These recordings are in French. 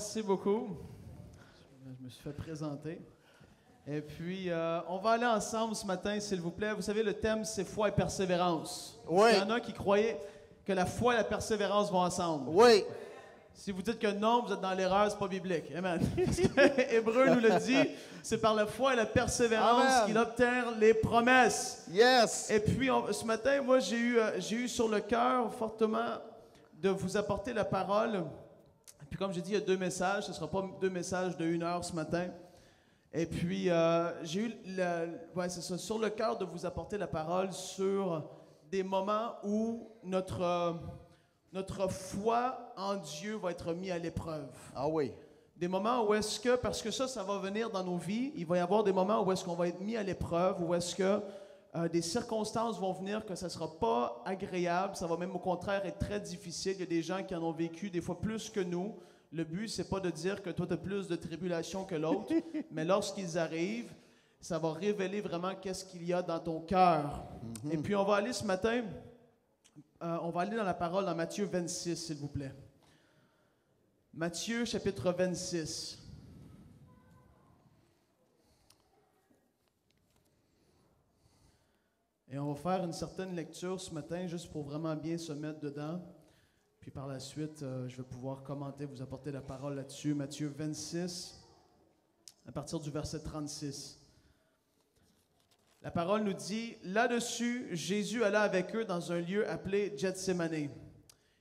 merci beaucoup. Je me suis fait présenter. Et puis, on va aller ensemble ce matin, s'il vous plaît. Vous savez, le thème, c'est foi et persévérance. Oui. Il y en a qui croyaient que la foi et la persévérance vont ensemble. Oui. Si vous dites que non, vous êtes dans l'erreur, c'est pas biblique. Amen. Hébreu nous le dit, c'est par la foi et la persévérance qu'il obtient les promesses. Yes. Et puis, ce matin, moi, j'ai eu sur le cœur fortement de vous apporter la parole. Et puis, comme j'ai dit, il y a 2 messages. Ce ne sera pas 2 messages de 1 heure ce matin. Et puis, j'ai eu c'est ça, sur le cœur de vous apporter la parole sur des moments où notre foi en Dieu va être mise à l'épreuve. Ah oui. Des moments où est-ce que, parce que ça va venir dans nos vies, il va y avoir des moments où est-ce qu'on va être mis à l'épreuve, où est-ce que des circonstances vont venir que ça ne sera pas agréable, ça va même au contraire être très difficile. Il y a des gens qui en ont vécu des fois plus que nous. Le but, c'est pas de dire que toi, tu as plus de tribulations que l'autre, mais lorsqu'ils arrivent, ça va révéler vraiment qu'est-ce qu'il y a dans ton cœur. Et puis, on va aller ce matin, on va aller dans la parole dans Matthieu 26, s'il vous plaît. Matthieu, chapitre 26. Et on va faire une certaine lecture ce matin, juste pour vraiment bien se mettre dedans. Puis par la suite, je vais pouvoir commenter, vous apporter la parole là-dessus. Matthieu 26, à partir du verset 36. La parole nous dit, « Là-dessus, Jésus alla avec eux dans un lieu appelé Gethsémane. Et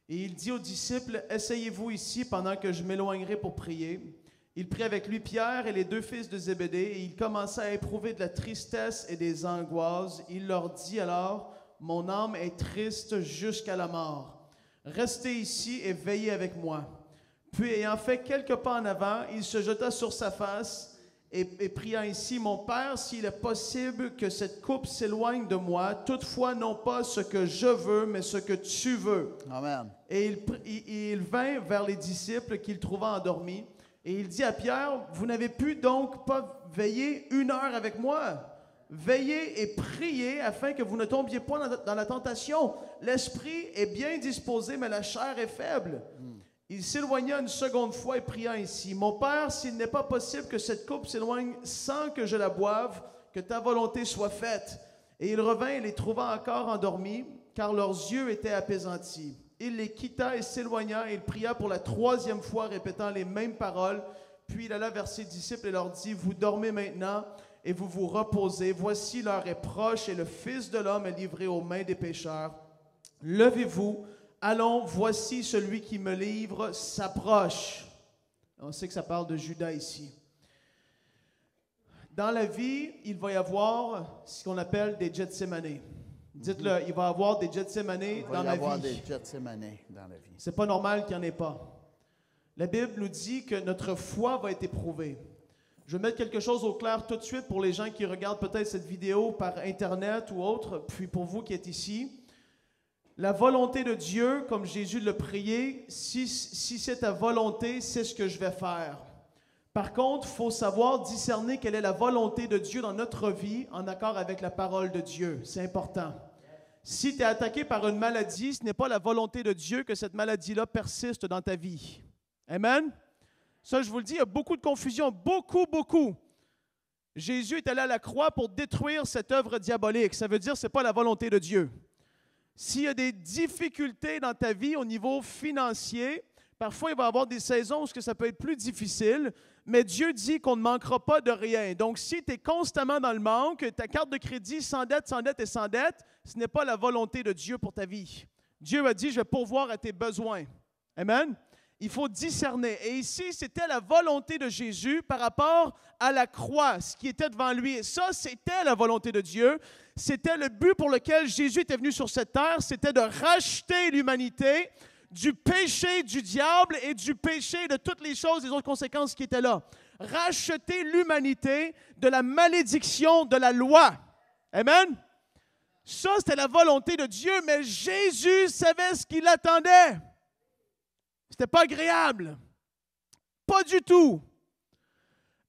il dit aux disciples, « Asseyez-vous ici pendant que je m'éloignerai pour prier. » Il prit avec lui Pierre et les 2 fils de Zébédée, et il commença à éprouver de la tristesse et des angoisses. Il leur dit alors, « Mon âme est triste jusqu'à la mort. Restez ici et veillez avec moi. » Puis, ayant fait quelques pas en avant, il se jeta sur sa face et pria ainsi, « Mon Père, s'il est possible que cette coupe s'éloigne de moi, toutefois non pas ce que je veux, mais ce que tu veux. » Amen. Et il vint vers les disciples qu'il trouva endormis, et il dit à Pierre, « Vous n'avez pu donc pas veiller 1 heure avec moi? Veillez et priez afin que vous ne tombiez point dans la tentation. L'esprit est bien disposé, mais la chair est faible. » Il s'éloigna une seconde fois et pria ainsi, « Mon Père, s'il n'est pas possible que cette coupe s'éloigne sans que je la boive, que ta volonté soit faite. » Et il revint et les trouva encore endormis, car leurs yeux étaient apaisantis. Il les quitta et s'éloigna, et il pria pour la 3e fois, répétant les mêmes paroles. Puis il alla vers ses disciples et leur dit, « Vous dormez maintenant, et vous vous reposez. Voici l'heure est proche, et le Fils de l'homme est livré aux mains des pécheurs. Levez-vous, allons, voici celui qui me livre s'approche. » On sait que ça parle de Judas ici. Dans la vie, il va y avoir ce qu'on appelle des Gethsémané. Dites-le, il va y avoir des Gethsémané dans la vie. Il va y avoir des Gethsémané dans la vie. C'est pas normal qu'il n'y en ait pas. La Bible nous dit que notre foi va être éprouvée. Je vais mettre quelque chose au clair tout de suite pour les gens qui regardent peut-être cette vidéo par Internet ou autre, puis pour vous qui êtes ici. La volonté de Dieu, comme Jésus l'a prié, si c'est ta volonté, c'est ce que je vais faire. Par contre, il faut savoir discerner quelle est la volonté de Dieu dans notre vie en accord avec la parole de Dieu. C'est important. Si tu es attaqué par une maladie, ce n'est pas la volonté de Dieu que cette maladie-là persiste dans ta vie. Amen? Ça, je vous le dis, il y a beaucoup de confusion, beaucoup. Jésus est allé à la croix pour détruire cette œuvre diabolique. Ça veut dire que ce n'est pas la volonté de Dieu. S'il y a des difficultés dans ta vie au niveau financier, parfois il va y avoir des saisons où ça peut être plus difficile, mais Dieu dit qu'on ne manquera pas de rien. Donc, si tu es constamment dans le manque, ta carte de crédit s'endette, ce n'est pas la volonté de Dieu pour ta vie. Dieu a dit, je vais pourvoir à tes besoins. Amen? Il faut discerner. Et ici, c'était la volonté de Jésus par rapport à la croix, ce qui était devant lui. Et ça, c'était la volonté de Dieu. C'était le but pour lequel Jésus était venu sur cette terre, c'était de racheter l'humanité du péché du diable et du péché de toutes les choses, les autres conséquences qui étaient là. Racheter l'humanité de la malédiction de la loi. Amen? Ça, c'était la volonté de Dieu, mais Jésus savait ce qu'il attendait. C'était pas agréable. Pas du tout.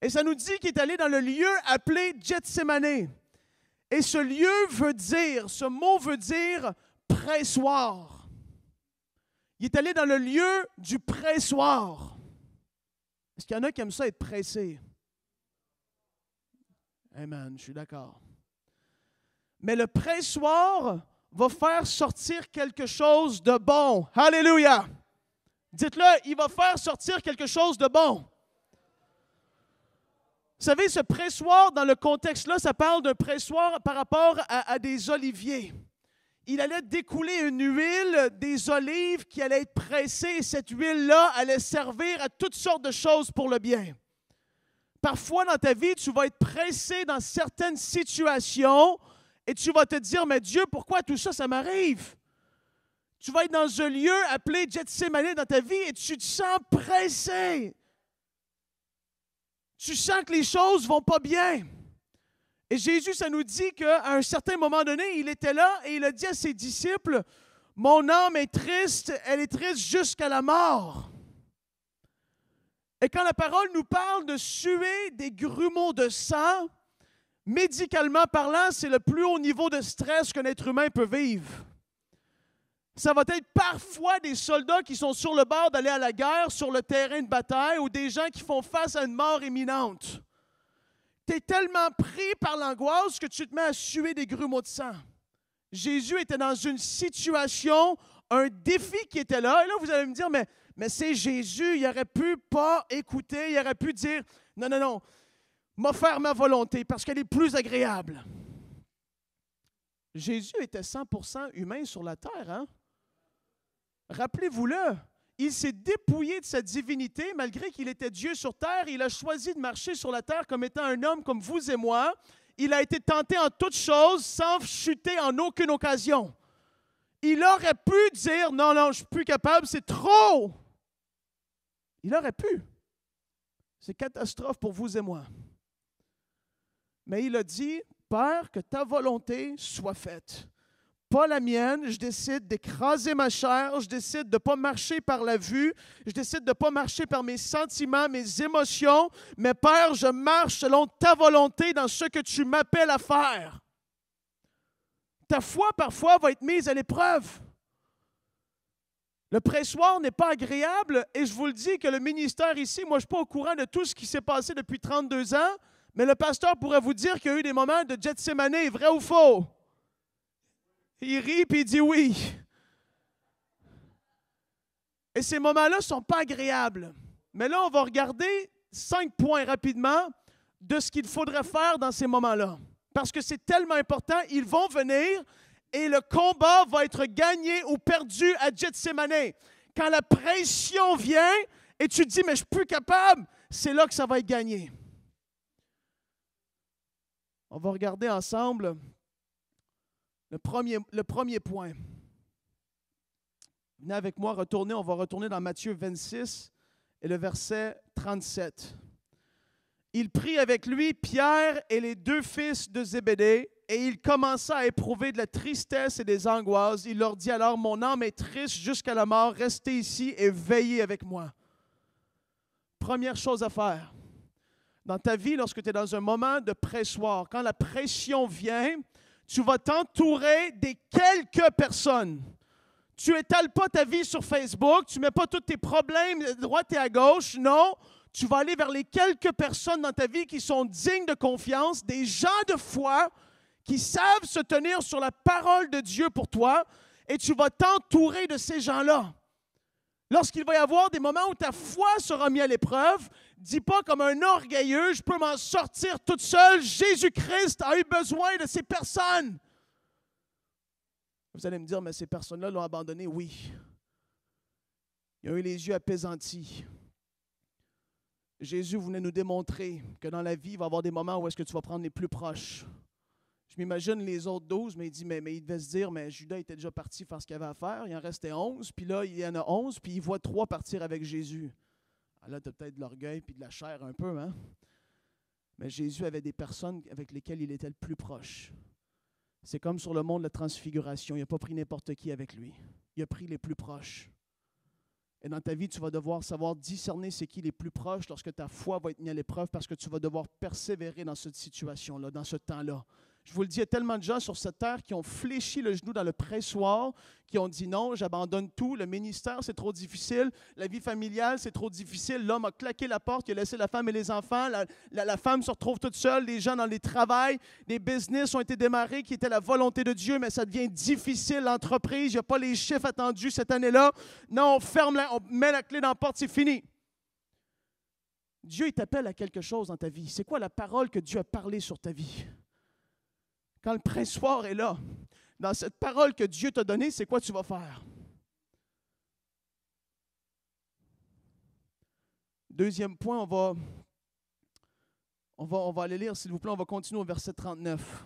Et ça nous dit qu'il est allé dans le lieu appelé Gethsémané. Et ce mot veut dire pressoir. Il est allé dans le lieu du pressoir. Est-ce qu'il y en a qui aiment ça être pressé? Amen, je suis d'accord. Mais le pressoir va faire sortir quelque chose de bon. Alléluia! Dites-le, il va faire sortir quelque chose de bon. Vous savez, ce pressoir, dans le contexte-là, ça parle d'un pressoir par rapport à des oliviers. Il allait découler une huile des olives qui allait être pressée et cette huile-là allait servir à toutes sortes de choses pour le bien. Parfois, dans ta vie, tu vas être pressé dans certaines situations et tu vas te dire, mais Dieu, pourquoi tout ça, ça m'arrive? Tu vas être dans un lieu appelé Gethsémani dans ta vie et tu te sens pressé. Tu sens que les choses ne vont pas bien. Et Jésus, ça nous dit qu'à un certain moment donné, il était là et il a dit à ses disciples, « Mon âme est triste, elle est triste jusqu'à la mort. » Et quand la parole nous parle de suer des grumeaux de sang, médicalement parlant, c'est le plus haut niveau de stress qu'un être humain peut vivre. Ça va être parfois des soldats qui sont sur le bord d'aller à la guerre, sur le terrain de bataille, ou des gens qui font face à une mort imminente. Tu es tellement pris par l'angoisse que tu te mets à suer des grumeaux de sang. Jésus était dans une situation, un défi qui était là. Et là, vous allez me dire, mais c'est Jésus, il aurait pu pas écouter, il aurait pu dire, non, m'a faire ma volonté parce qu'elle est plus agréable. Jésus était 100% humain sur la terre, hein? Rappelez-vous-le, il s'est dépouillé de sa divinité malgré qu'il était Dieu sur terre. Il a choisi de marcher sur la terre comme étant un homme comme vous et moi. Il a été tenté en toutes choses sans chuter en aucune occasion. Il aurait pu dire, non, je ne suis plus capable, c'est trop. Il aurait pu. C'est catastrophe pour vous et moi. Mais il a dit, Père, que ta volonté soit faite. Pas la mienne, je décide d'écraser ma chair, je décide de ne pas marcher par la vue, je décide de ne pas marcher par mes sentiments, mes émotions, mais Père, je marche selon ta volonté dans ce que tu m'appelles à faire. Ta foi, parfois, va être mise à l'épreuve. Le pressoir n'est pas agréable et je vous le dis que le ministère ici, moi, je ne suis pas au courant de tout ce qui s'est passé depuis 32 ans, mais le pasteur pourrait vous dire qu'il y a eu des moments de Gethsémani, vrai ou faux? Il rit et il dit oui. Et ces moments-là ne sont pas agréables. Mais là, on va regarder 5 points rapidement de ce qu'il faudrait faire dans ces moments-là. Parce que c'est tellement important, ils vont venir et le combat va être gagné ou perdu à Gethsémani. Quand la pression vient et tu te dis, mais je ne suis plus capable, c'est là que ça va être gagné. On va regarder ensemble le premier point. Venez avec moi, on va retourner dans Matthieu 26 et le verset 37. Il prit avec lui Pierre et les 2 fils de Zébédée, et il commença à éprouver de la tristesse et des angoisses. Il leur dit alors, mon âme est triste jusqu'à la mort, restez ici et veillez avec moi. Première chose à faire. Dans ta vie, lorsque tu es dans un moment de pressoir, quand la pression vient, tu vas t'entourer des quelques personnes. Tu n'étales pas ta vie sur Facebook, tu ne mets pas tous tes problèmes de droite et à gauche. Non, tu vas aller vers les quelques personnes dans ta vie qui sont dignes de confiance, des gens de foi qui savent se tenir sur la parole de Dieu pour toi, et tu vas t'entourer de ces gens-là. Lorsqu'il va y avoir des moments où ta foi sera mise à l'épreuve, dis pas comme un orgueilleux, je peux m'en sortir toute seule. Jésus-Christ a eu besoin de ces personnes. Vous allez me dire, mais ces personnes-là l'ont abandonné. Oui. Ils ont eu les yeux apaisantis. Jésus voulait nous démontrer que dans la vie, il va y avoir des moments où est-ce que tu vas prendre les plus proches. Je m'imagine les autres 12, mais il dit, mais il devait se dire, mais Judas était déjà parti faire ce qu'il avait à faire. Il en restait 11, puis là, il y en a 11, puis il voit 3 partir avec Jésus. Alors là, tu as peut-être de l'orgueil puis de la chair un peu, hein? Mais Jésus avait des personnes avec lesquelles il était le plus proche. C'est comme sur le mont de la transfiguration. Il n'a pas pris n'importe qui avec lui. Il a pris les plus proches. Et dans ta vie, tu vas devoir savoir discerner c'est qui les plus proches lorsque ta foi va être mise à l'épreuve parce que tu vas devoir persévérer dans cette situation-là, dans ce temps-là. Je vous le dis, il y a tellement de gens sur cette terre qui ont fléchi le genou dans le pressoir, qui ont dit non, j'abandonne tout, le ministère, c'est trop difficile, la vie familiale, c'est trop difficile, l'homme a claqué la porte, il a laissé la femme et les enfants, la femme se retrouve toute seule, les gens dans les travails, des business ont été démarrés qui étaient la volonté de Dieu, mais ça devient difficile, l'entreprise, il n'y a pas les chiffres attendus cette année-là. Non, on met la clé dans la porte, c'est fini. Dieu, il t'appelle à quelque chose dans ta vie. C'est quoi la parole que Dieu a parlé sur ta vie? Quand le pressoir est là, dans cette parole que Dieu t'a donnée, c'est quoi tu vas faire? Deuxième point, on va aller lire, s'il vous plaît, on va continuer au verset 39.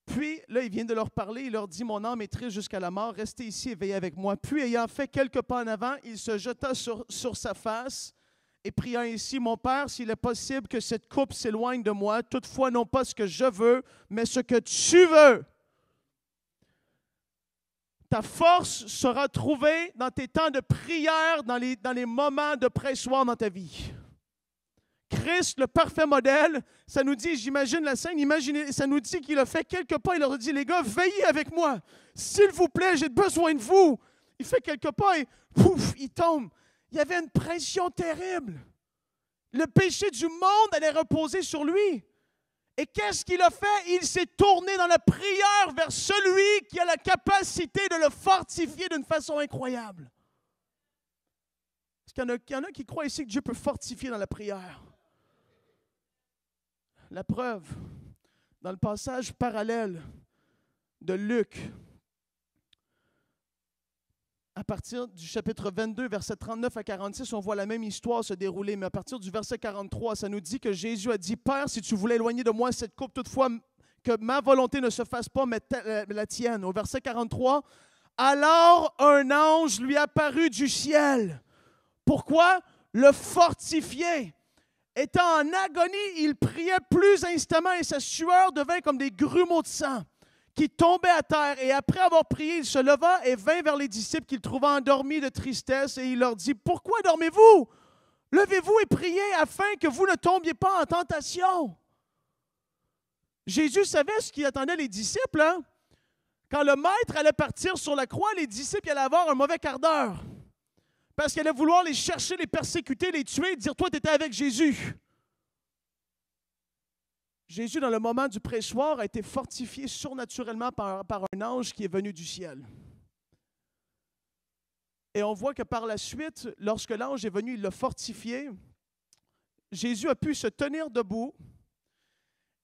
Puis, là, il vient de leur parler, il leur dit, « Mon âme est triste jusqu'à la mort, restez ici et veillez avec moi. » Puis, ayant fait quelques pas en avant, il se jeta sur sa face, et pria ainsi, « Mon Père, s'il est possible que cette coupe s'éloigne de moi, toutefois non pas ce que je veux, mais ce que tu veux. » Ta force sera trouvée dans tes temps de prière, dans les moments de pressoir dans ta vie. Christ, le parfait modèle, ça nous dit, j'imagine la scène, imaginez, ça nous dit qu'il a fait quelques pas, il leur a dit, « Les gars, veillez avec moi. S'il vous plaît, j'ai besoin de vous. » Il fait quelques pas et pouf, il tombe. Il y avait une pression terrible. Le péché du monde allait reposer sur lui. Et qu'est-ce qu'il a fait? Il s'est tourné dans la prière vers celui qui a la capacité de le fortifier d'une façon incroyable. Est-ce qu'il y en a qui croient ici que Dieu peut fortifier dans la prière? La preuve, dans le passage parallèle de Luc, à partir du chapitre 22, versets 39 à 46, on voit la même histoire se dérouler, mais à partir du verset 43, ça nous dit que Jésus a dit, « Père, si tu voulais éloigner de moi cette coupe, toutefois que ma volonté ne se fasse pas, mais la tienne. » Au verset 43, « Alors un ange lui apparut du ciel. » Pourquoi? Le fortifier. Étant en agonie, il priait plus instamment et sa sueur devint comme des grumeaux de sang qui tombaient à terre. Et après avoir prié, il se leva et vint vers les disciples qu'il trouva endormis de tristesse et il leur dit, « Pourquoi dormez-vous? Levez-vous et priez afin que vous ne tombiez pas en tentation. » Jésus savait ce qui attendait les disciples. Hein? Quand le maître allait partir sur la croix, les disciples allaient avoir un mauvais quart d'heure. Parce qu'il allait vouloir les chercher, les persécuter, les tuer, dire, « Toi, tu étais avec Jésus. » Jésus, dans le moment du pressoir, a été fortifié surnaturellement par un ange qui est venu du ciel. Et on voit que par la suite, lorsque l'ange est venu, il l'a fortifié. Jésus a pu se tenir debout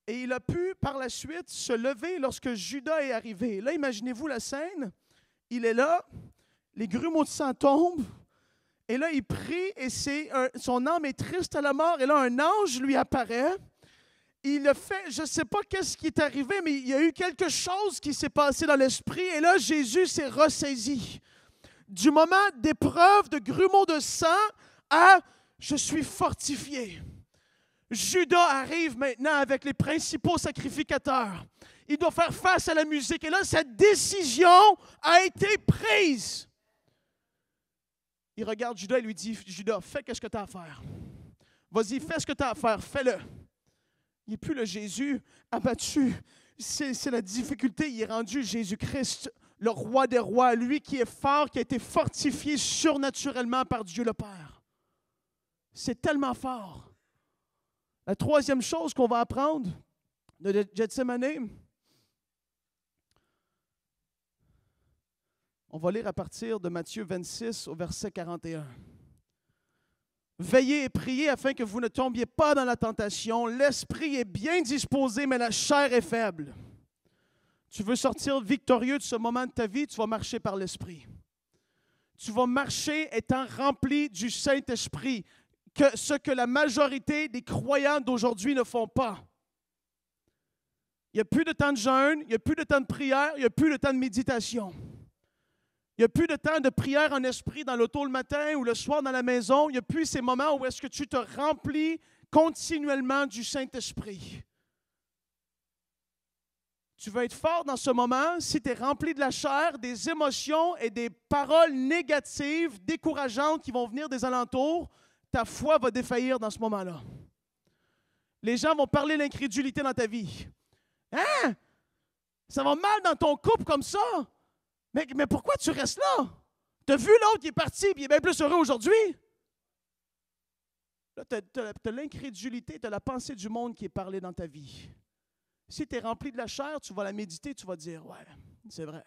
et il a pu, par la suite, se lever lorsque Judas est arrivé. Là, imaginez-vous la scène. Il est là, les grumeaux de sang tombent, et là, il prie et son âme est triste à la mort. Et là, un ange lui apparaît. Il a fait, je ne sais pas qu'est-ce qui est arrivé, mais il y a eu quelque chose qui s'est passé dans l'esprit. Et là, Jésus s'est ressaisi. Du moment d'épreuve, de grumeaux de sang, à « je suis fortifié ». Judas arrive maintenant avec les principaux sacrificateurs. Il doit faire face à la musique. Et là, cette décision a été prise. Il regarde Judas et lui dit, « Judas, fais ce que tu as à faire. Vas-y, fais ce que tu as à faire, fais-le. » Il n'est plus le Jésus abattu. C'est la difficulté. Il est rendu Jésus-Christ, le roi des rois, lui qui est fort, qui a été fortifié surnaturellement par Dieu le Père. C'est tellement fort. La troisième chose qu'on va apprendre de Gethsémane, on va lire à partir de Matthieu 26 au verset 41. Veillez et priez afin que vous ne tombiez pas dans la tentation. L'esprit est bien disposé, mais la chair est faible. Tu veux sortir victorieux de ce moment de ta vie, tu vas marcher par l'esprit. Tu vas marcher étant rempli du Saint-Esprit, ce que la majorité des croyants d'aujourd'hui ne font pas. Il n'y a plus de temps de jeûne, il n'y a plus de temps de prière, il n'y a plus de temps de méditation. Il n'y a plus de temps de prière en esprit dans l'auto le matin ou le soir dans la maison. Il n'y a plus ces moments où est-ce que tu te remplis continuellement du Saint-Esprit. Tu vas être fort dans ce moment si tu es rempli de la chair, des émotions et des paroles négatives, décourageantes qui vont venir des alentours. Ta foi va défaillir dans ce moment-là. Les gens vont parler l'incrédulité dans ta vie. Hein? Ça va mal dans ton couple comme ça? Mais pourquoi tu restes là? Tu as vu l'autre qui est parti et il est bien plus heureux aujourd'hui? Là, tu as l'incrédulité, tu as la pensée du monde qui est parlée dans ta vie. Si tu es rempli de la chair, tu vas la méditer, tu vas dire, ouais, c'est vrai.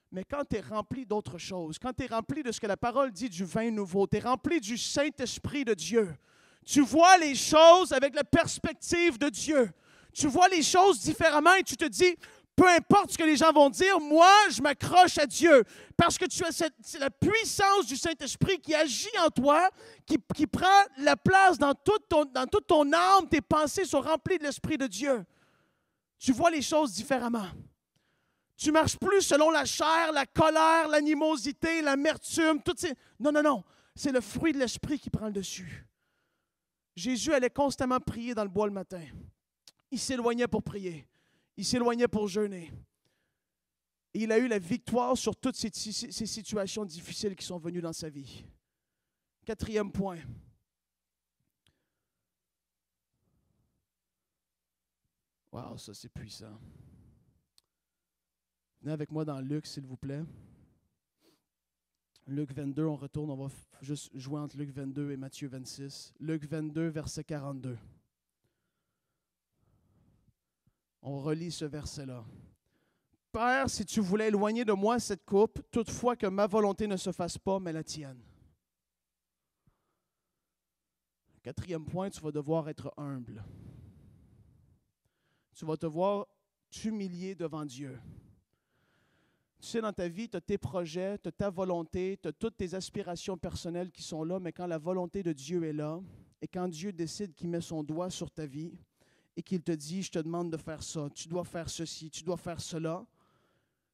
Mais quand tu es rempli d'autre chose, quand tu es rempli de ce que la parole dit du vin nouveau, tu es rempli du Saint-Esprit de Dieu, tu vois les choses avec la perspective de Dieu. Tu vois les choses différemment et tu te dis, peu importe ce que les gens vont dire, moi, je m'accroche à Dieu. Parce que tu as c'est la puissance du Saint-Esprit qui agit en toi, qui prend la place dans toute ton âme. Tes pensées sont remplies de l'Esprit de Dieu. Tu vois les choses différemment. Tu ne marches plus selon la chair, la colère, l'animosité, l'amertume. Non. C'est le fruit de l'Esprit qui prend le dessus. Jésus allait constamment prier dans le bois le matin. Il s'éloignait pour prier. Il s'éloignait pour jeûner. Et il a eu la victoire sur toutes ces situations difficiles qui sont venues dans sa vie. 4e point. Wow, ça c'est puissant. Venez avec moi dans Luc, s'il vous plaît. Luc 22, on retourne, on va juste jouer entre Luc 22 et Matthieu 26. Luc 22, verset 42. On relit ce verset-là. « Père, si tu voulais éloigner de moi cette coupe, toutefois que ma volonté ne se fasse pas, mais la tienne. » 4e point, tu vas devoir être humble. Tu vas devoir t'humilier devant Dieu. Tu sais, dans ta vie, tu as tes projets, tu as ta volonté, tu as toutes tes aspirations personnelles qui sont là, mais quand la volonté de Dieu est là, et quand Dieu décide qu'il met son doigt sur ta vie, et qu'il te dit, je te demande de faire ça, tu dois faire ceci, tu dois faire cela,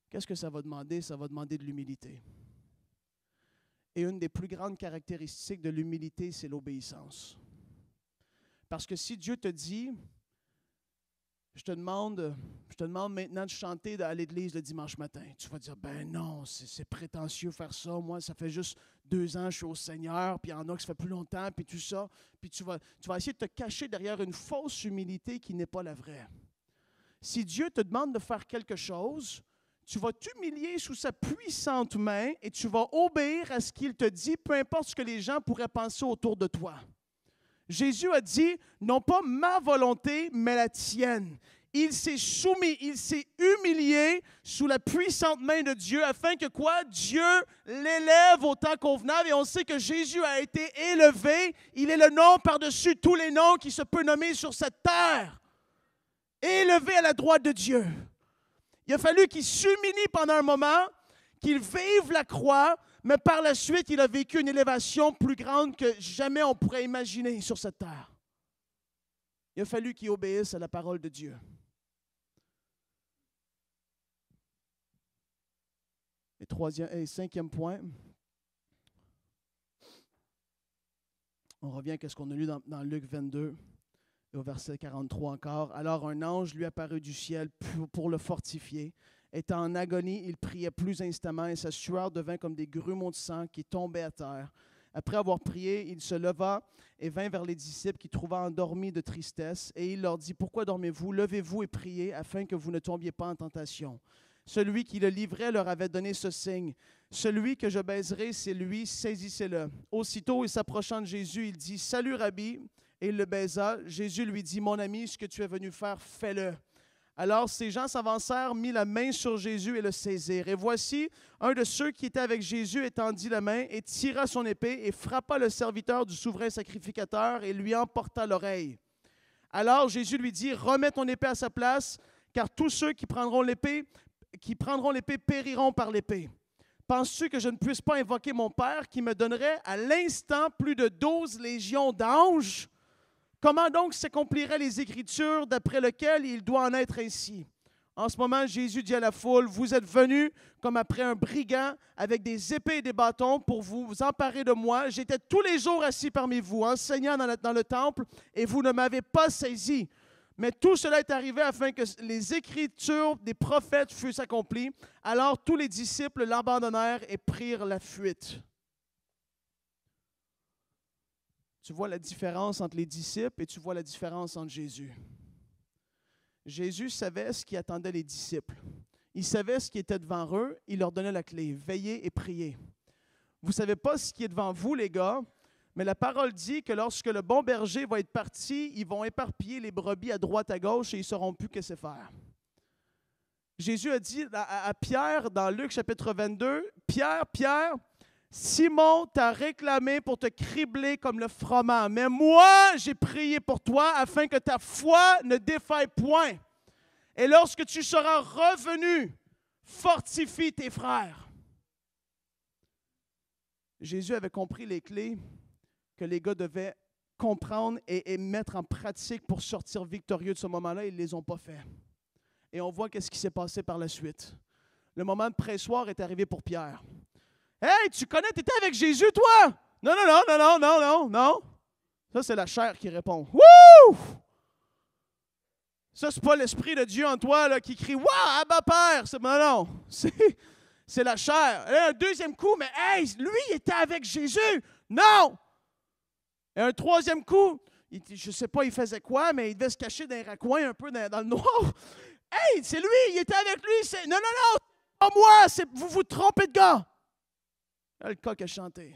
qu'est-ce que ça va demander? Ça va demander de l'humilité. Et une des plus grandes caractéristiques de l'humilité, c'est l'obéissance. Parce que si Dieu te dit, je te demande maintenant de chanter à l'église le dimanche matin. Tu vas dire, ben non, c'est prétentieux faire ça. Moi, ça fait juste 2 ans que je suis au Seigneur, puis il y en a que ça fait plus longtemps, puis tout ça. Puis tu vas essayer de te cacher derrière une fausse humilité qui n'est pas la vraie. Si Dieu te demande de faire quelque chose, tu vas t'humilier sous sa puissante main et tu vas obéir à ce qu'il te dit, peu importe ce que les gens pourraient penser autour de toi. Jésus a dit, non pas ma volonté, mais la tienne. Il s'est soumis, il s'est humilié sous la puissante main de Dieu afin que quoi? Dieu l'élève au temps convenable. Et on sait que Jésus a été élevé. Il est le nom par-dessus tous les noms qui se peut nommer sur cette terre. Élevé à la droite de Dieu. Il a fallu qu'il s'humilie pendant un moment, qu'il vive la croix, mais par la suite, il a vécu une élévation plus grande que jamais on pourrait imaginer sur cette terre. Il a fallu qu'il obéisse à la parole de Dieu. Et 5e point, on revient à ce qu'on a lu dans Luc 22, et au verset 43 encore. « Alors un ange lui apparut du ciel pour le fortifier. Étant en agonie, il priait plus instamment et sa sueur devint comme des grumeaux de sang qui tombaient à terre. Après avoir prié, il se leva et vint vers les disciples qui trouvaient endormis de tristesse. Et il leur dit, « Pourquoi dormez-vous? Levez-vous et priez afin que vous ne tombiez pas en tentation. » Celui qui le livrait leur avait donné ce signe. « Celui que je baiserai, c'est lui, saisissez-le. » Aussitôt, il s'approchant de Jésus, il dit, « Salut, Rabbi. » Et il le baisa. Jésus lui dit, « Mon ami, ce que tu es venu faire, fais-le. » Alors ces gens s'avancèrent, mit la main sur Jésus et le saisirent. Et voici, un de ceux qui étaient avec Jésus étendit la main et tira son épée et frappa le serviteur du souverain sacrificateur et lui emporta l'oreille. Alors Jésus lui dit, « Remets ton épée à sa place, car tous ceux qui prendront l'épée périront par l'épée. Penses-tu que je ne puisse pas invoquer mon Père qui me donnerait à l'instant plus de 12 légions d'anges? Comment donc s'accompliraient les Écritures d'après lesquelles il doit en être ainsi? » En ce moment, Jésus dit à la foule, « Vous êtes venus comme après un brigand avec des épées et des bâtons pour vous emparer de moi. J'étais tous les jours assis parmi vous, enseignant dans le temple, et vous ne m'avez pas saisi. Mais tout cela est arrivé afin que les Écritures des prophètes fussent accomplies. Alors tous les disciples l'abandonnèrent et prirent la fuite. » tu vois la différence entre les disciples et tu vois la différence entre Jésus. Jésus savait ce qui attendait les disciples. Il savait ce qui était devant eux, il leur donnait la clé, veillez et priez. Vous ne savez pas ce qui est devant vous, les gars, mais la parole dit que lorsque le bon berger va être parti, ils vont éparpiller les brebis à droite, à gauche et ils ne sauront plus que c'est faire. Jésus a dit à Pierre, dans Luc chapitre 22, « Pierre, Simon t'a réclamé pour te cribler comme le froment, mais moi, j'ai prié pour toi afin que ta foi ne défaille point. Et lorsque tu seras revenu, fortifie tes frères. » Jésus avait compris les clés que les gars devaient comprendre et mettre en pratique pour sortir victorieux de ce moment-là. Ils ne les ont pas fait. Et on voit qu'est-ce qui s'est passé par la suite. Le moment de pressoir est arrivé pour Pierre. « Hey, tu connais, tu étais avec Jésus, toi? »« Non. » Ça, c'est la chair qui répond. « Wouh! » Ça, c'est pas l'Esprit de Dieu en toi là, qui crie « Waouh, Abba Père! » Non. C'est la chair. Et un deuxième coup, mais hey, lui, il était avec Jésus. Non! Et un troisième coup, je ne sais pas, il faisait quoi, mais il devait se cacher dans un raccoin un peu dans le noir. Hey, c'est lui, il était avec lui. Non, pas moi, vous vous trompez de gars. Là, le coq a chanté.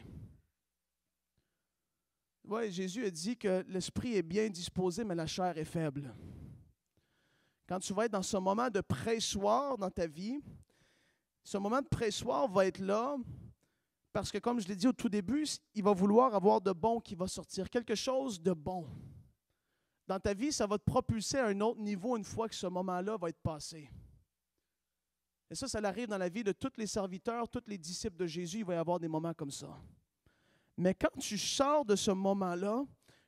Oui, Jésus a dit que l'esprit est bien disposé, mais la chair est faible. Quand tu vas être dans ce moment de pressoir dans ta vie, ce moment de pressoir va être là parce que, comme je l'ai dit au tout début, il va vouloir avoir de bon qui va sortir, quelque chose de bon. Dans ta vie, ça va te propulser à un autre niveau une fois que ce moment-là va être passé. Et ça arrive dans la vie de tous les serviteurs, tous les disciples de Jésus, il va y avoir des moments comme ça. Mais quand tu sors de ce moment-là,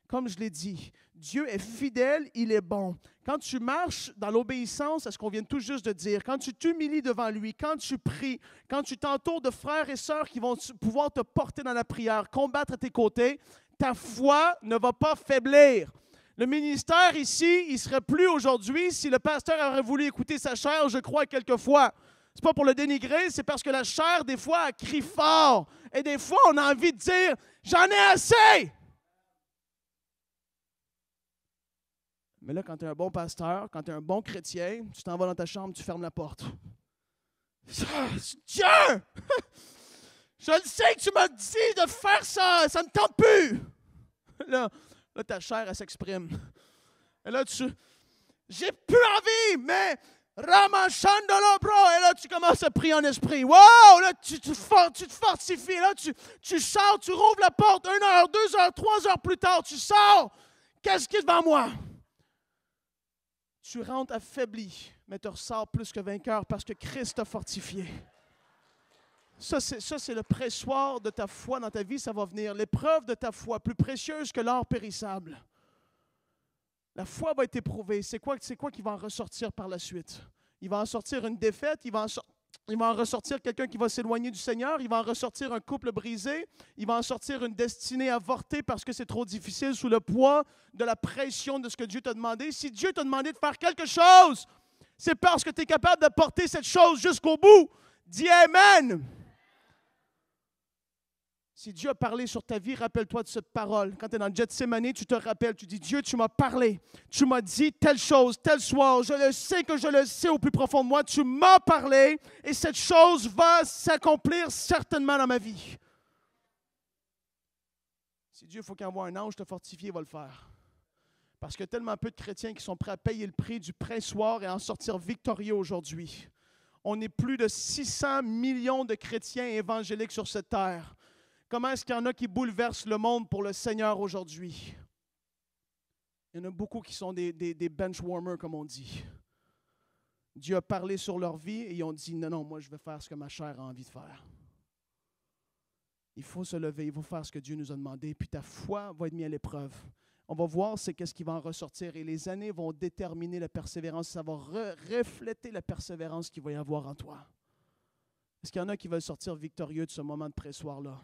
comme je l'ai dit, Dieu est fidèle, il est bon. Quand tu marches dans l'obéissance à ce qu'on vient tout juste de dire, quand tu t'humilies devant lui, quand tu pries, quand tu t'entoures de frères et sœurs qui vont pouvoir te porter dans la prière, combattre à tes côtés, ta foi ne va pas faiblir. Le ministère ici, il ne serait plus aujourd'hui si le pasteur aurait voulu écouter sa chair, je crois, quelquefois. Ce n'est pas pour le dénigrer, c'est parce que la chair, des fois, elle crie fort. Et des fois, on a envie de dire « J'en ai assez! » Mais là, quand tu es un bon pasteur, quand tu es un bon chrétien, tu t'en vas dans ta chambre, tu fermes la porte. Dieu! Je le sais que tu m'as dit de faire ça, ça ne me tente plus! Là, ta chair, elle s'exprime. Et là, j'ai plus envie, mais Ramachandolo, bro! Et là, tu commences à prier en esprit. Wow! Là, tu te fortifies. Là, tu sors, tu rouvres la porte 1 heure, 2 heures, 3 heures plus tard, tu sors. Qu'est-ce qui est devant moi? Tu rentres affaibli, mais tu ressors plus que vainqueur parce que Christ t'a fortifié. Ça, c'est le pressoir de ta foi dans ta vie, ça va venir. L'épreuve de ta foi, plus précieuse que l'or périssable. La foi va être éprouvée. C'est quoi qui va en ressortir par la suite? Il va en sortir une défaite, il va en ressortir quelqu'un qui va s'éloigner du Seigneur, il va en ressortir un couple brisé, il va en sortir une destinée avortée parce que c'est trop difficile sous le poids de la pression de ce que Dieu t'a demandé. Si Dieu t'a demandé de faire quelque chose, c'est parce que tu es capable de porter cette chose jusqu'au bout. Dis Amen. Si Dieu a parlé sur ta vie, rappelle-toi de cette parole. Quand tu es dans le Gethsémani, tu te rappelles, tu dis, Dieu, tu m'as parlé. Tu m'as dit telle chose, tel soir. Je le sais que je le sais au plus profond de moi. Tu m'as parlé et cette chose va s'accomplir certainement dans ma vie. Si Dieu, il faut qu'il envoie un ange te fortifier, il va le faire. Parce qu'il y a tellement peu de chrétiens qui sont prêts à payer le prix du pressoir et à en sortir victorieux aujourd'hui. On est plus de 600 millions de chrétiens évangéliques sur cette terre. Comment est-ce qu'il y en a qui bouleversent le monde pour le Seigneur aujourd'hui? Il y en a beaucoup qui sont des benchwarmers, comme on dit. Dieu a parlé sur leur vie et ils ont dit, non, moi je vais faire ce que ma chair a envie de faire. Il faut se lever, il faut faire ce que Dieu nous a demandé, puis ta foi va être mise à l'épreuve. On va voir qu'est-ce qui va en ressortir et les années vont déterminer la persévérance. Ça va refléter la persévérance qu'il va y avoir en toi. Est-ce qu'il y en a qui veulent sortir victorieux de ce moment de pressoir-là?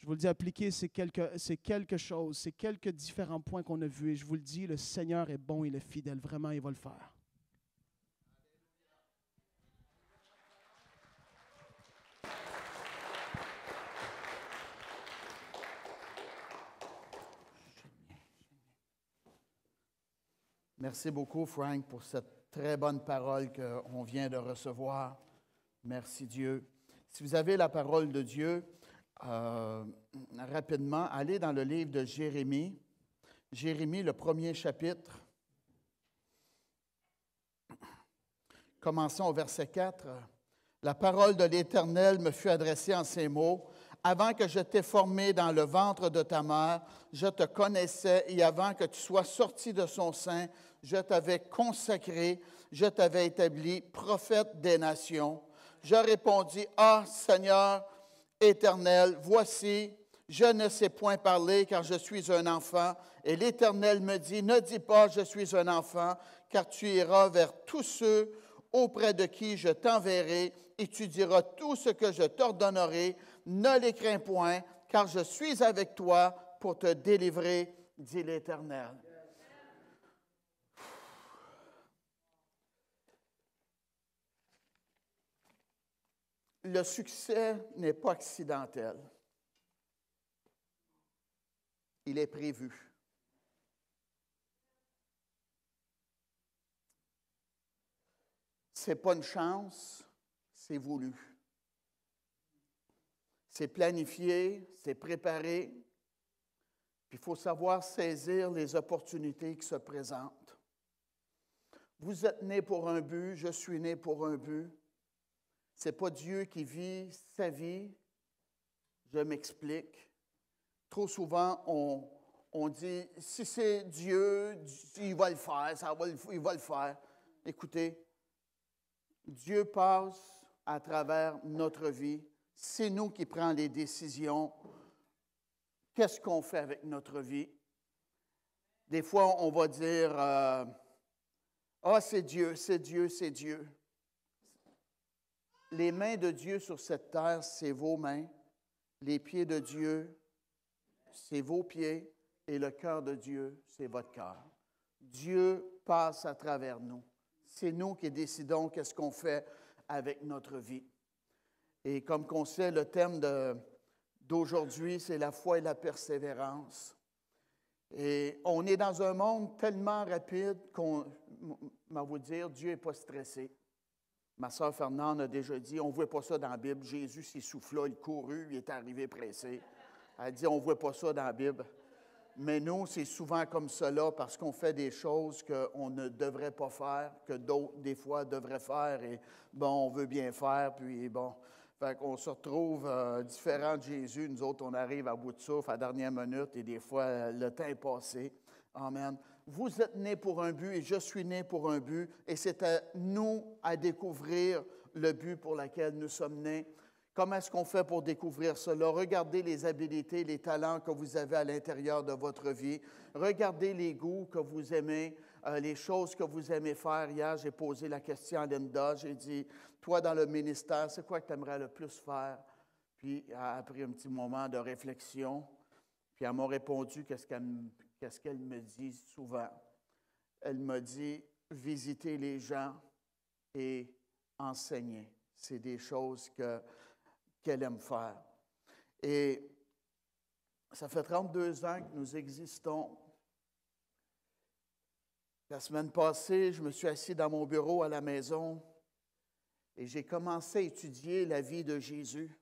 Je vous le dis, appliquer, c'est quelque chose, c'est quelques différents points qu'on a vus. Et je vous le dis, le Seigneur est bon, il est fidèle. Vraiment, il va le faire. Merci beaucoup, Frank, pour cette très bonne parole qu'on vient de recevoir. Merci Dieu. Si vous avez la parole de Dieu, rapidement, allez dans le livre de Jérémie. Jérémie, le premier chapitre. Commençons au verset 4. La parole de l'Éternel me fut adressée en ces mots. Avant que je t'ai formé dans le ventre de ta mère, je te connaissais et avant que tu sois sorti de son sein, je t'avais consacré, je t'avais établi prophète des nations. Je répondis, ah Seigneur Éternel, voici, je ne sais point parler car je suis un enfant. Et l'Éternel me dit, ne dis pas je suis un enfant, car tu iras vers tous ceux auprès de qui je t'enverrai et tu diras tout ce que je t'ordonnerai. Ne les crains point, car je suis avec toi pour te délivrer, dit l'Éternel. Le succès n'est pas accidentel. Il est prévu. Ce n'est pas une chance, c'est voulu. C'est planifié, c'est préparé. Puis il faut savoir saisir les opportunités qui se présentent. Vous êtes né pour un but, je suis né pour un but. Ce n'est pas Dieu qui vit sa vie. Je m'explique. Trop souvent, on dit, si c'est Dieu, il va le faire, il va le faire. Écoutez, Dieu passe à travers notre vie. C'est nous qui prenons les décisions. Qu'est-ce qu'on fait avec notre vie? Des fois, on va dire, c'est Dieu, c'est Dieu, c'est Dieu. Les mains de Dieu sur cette terre, c'est vos mains. Les pieds de Dieu, c'est vos pieds. Et le cœur de Dieu, c'est votre cœur. Dieu passe à travers nous. C'est nous qui décidons qu'est-ce qu'on fait avec notre vie. Et comme on sait, le thème d'aujourd'hui, c'est la foi et la persévérance. Et on est dans un monde tellement rapide qu'on va vous dire, Dieu n'est pas stressé. Ma sœur Fernande a déjà dit, on ne voit pas ça dans la Bible. Jésus s'essouffla, il courut, il est arrivé pressé. Elle dit, on ne voit pas ça dans la Bible. Mais nous, c'est souvent comme cela parce qu'on fait des choses qu'on ne devrait pas faire, que d'autres, des fois, devraient faire. Et bon, on veut bien faire, puis bon. Fait qu'on se retrouve différents de Jésus. Nous autres, on arrive à bout de souffle à la dernière minute et des fois, le temps est passé. Amen. Vous êtes nés pour un but et je suis né pour un but. Et c'est à nous à découvrir le but pour lequel nous sommes nés. Comment est-ce qu'on fait pour découvrir cela? Regardez les habiletés, les talents que vous avez à l'intérieur de votre vie. Regardez les goûts que vous aimez, les choses que vous aimez faire. Hier, j'ai posé la question à Linda. J'ai dit, toi, dans le ministère, c'est quoi que tu aimerais le plus faire? Puis, elle a pris un petit moment de réflexion. Puis, elle m'a répondu qu'est-ce qu'elle me dit souvent. Elle m'a dit, visiter les gens et enseigner. C'est des choses qu'elle aime faire. Et ça fait 32 ans que nous existons. La semaine passée, je me suis assis dans mon bureau à la maison et j'ai commencé à étudier la vie de Jésus,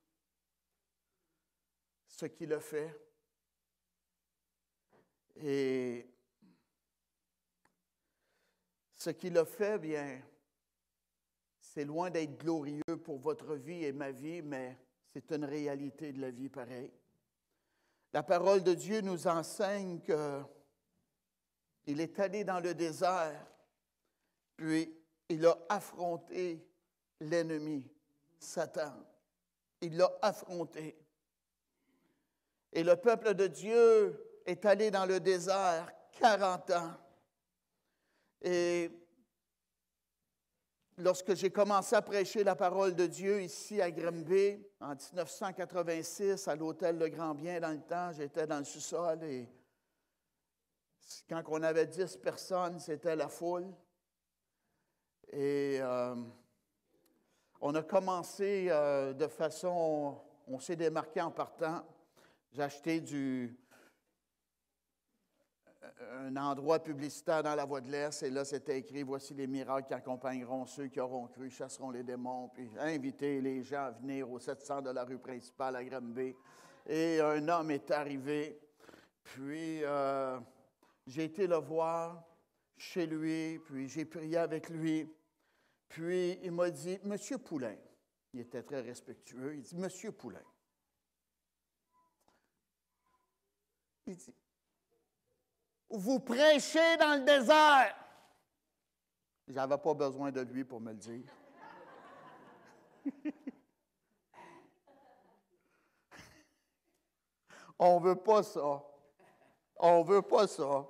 ce qu'il a fait. Et ce qu'il a fait, bien, c'est loin d'être glorieux pour votre vie et ma vie, mais c'est une réalité de la vie pareille. La parole de Dieu nous enseigne qu'il est allé dans le désert, puis il a affronté l'ennemi, Satan. Il l'a affronté. Et le peuple de Dieu est allé dans le désert 40 ans. Et lorsque j'ai commencé à prêcher la parole de Dieu ici à Grimby, en 1986, à l'hôtel Le Grand-Bien, dans le temps, j'étais dans le sous-sol et quand on avait 10 personnes, c'était la foule. Et on a commencé de façon, on s'est démarqué en partant. J'ai acheté un endroit publicitaire dans la Voie de l'Est, et là, c'était écrit « Voici les miracles qui accompagneront ceux qui auront cru, chasseront les démons », puis inviter les gens à venir au 700 de la rue principale à Granby. Et un homme est arrivé, puis j'ai été le voir chez lui, puis j'ai prié avec lui, puis il m'a dit « Monsieur Poulain », il était très respectueux, il dit « Monsieur Poulain », il dit « Vous prêchez dans le désert ». Je n'avais pas besoin de lui pour me le dire. On ne veut pas ça. On ne veut pas ça.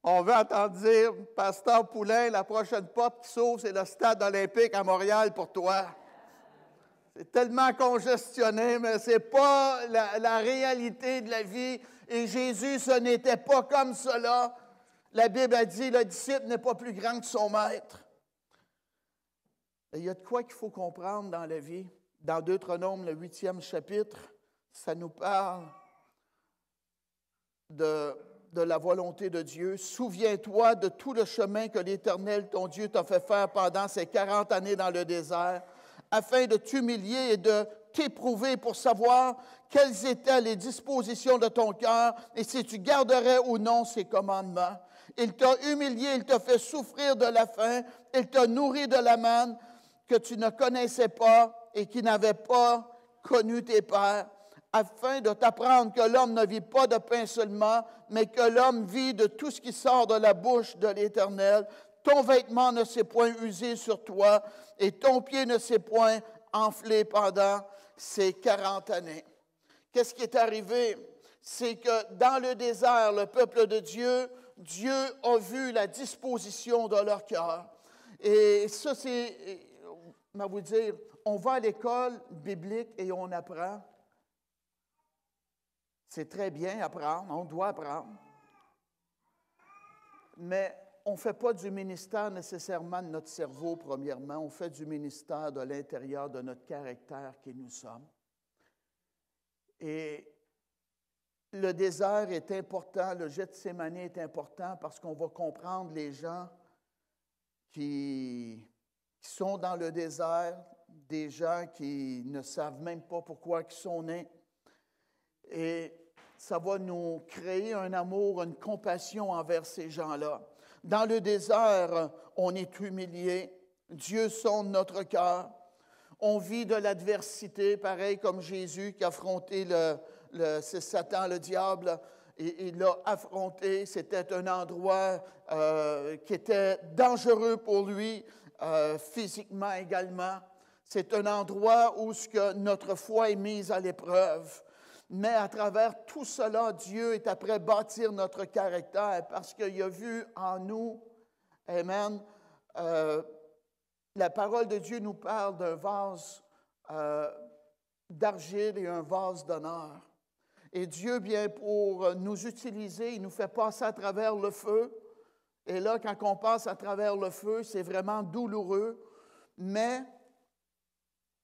On veut entendre dire, Pasteur Poulain, la prochaine porte qui s'ouvre, c'est le stade olympique à Montréal pour toi. C'est tellement congestionné, mais ce n'est pas la réalité de la vie. Et Jésus, ce n'était pas comme cela. La Bible a dit, le disciple n'est pas plus grand que son maître. Et il y a de quoi qu'il faut comprendre dans la vie. Dans Deutéronome, le 8e chapitre, ça nous parle de la volonté de Dieu. Souviens-toi de tout le chemin que l'Éternel, ton Dieu, t'a fait faire pendant ces 40 années dans le désert, afin de t'humilier et de t'éprouver pour savoir quelles étaient les dispositions de ton cœur et si tu garderais ou non ses commandements. Il t'a humilié, il t'a fait souffrir de la faim, il t'a nourri de la manne que tu ne connaissais pas et qui n'avait pas connu tes pères, afin de t'apprendre que l'homme ne vit pas de pain seulement, mais que l'homme vit de tout ce qui sort de la bouche de l'Éternel. Ton vêtement ne s'est point usé sur toi, et ton pied ne s'est point enflé pendant ces 40 années. Qu'est-ce qui est arrivé? C'est que dans le désert, le peuple de Dieu, Dieu a vu la disposition de leur cœur. Et ça, c'est, je vais vous dire, on va à l'école biblique et on apprend. C'est très bien apprendre, on doit apprendre. Mais on ne fait pas du ministère nécessairement de notre cerveau, premièrement. On fait du ministère de l'intérieur de notre caractère qui nous sommes. Et le désert est important, le Gethsémani est important parce qu'on va comprendre les gens qui sont dans le désert, des gens qui ne savent même pas pourquoi ils sont nés. Et ça va nous créer un amour, une compassion envers ces gens-là. Dans le désert, on est humilié. Dieu sonde notre cœur. On vit de l'adversité, pareil comme Jésus qui a affronté c'est Satan, le diable. Et il l'a affronté. C'était un endroit qui était dangereux pour lui, physiquement également. C'est un endroit où notre foi est mise à l'épreuve. Mais à travers tout cela, Dieu est après bâtir notre caractère parce qu'il a vu en nous, amen, la parole de Dieu nous parle d'un vase d'argile et un vase d'honneur. Et Dieu, bien pour nous utiliser, il nous fait passer à travers le feu. Et là, quand on passe à travers le feu, c'est vraiment douloureux, mais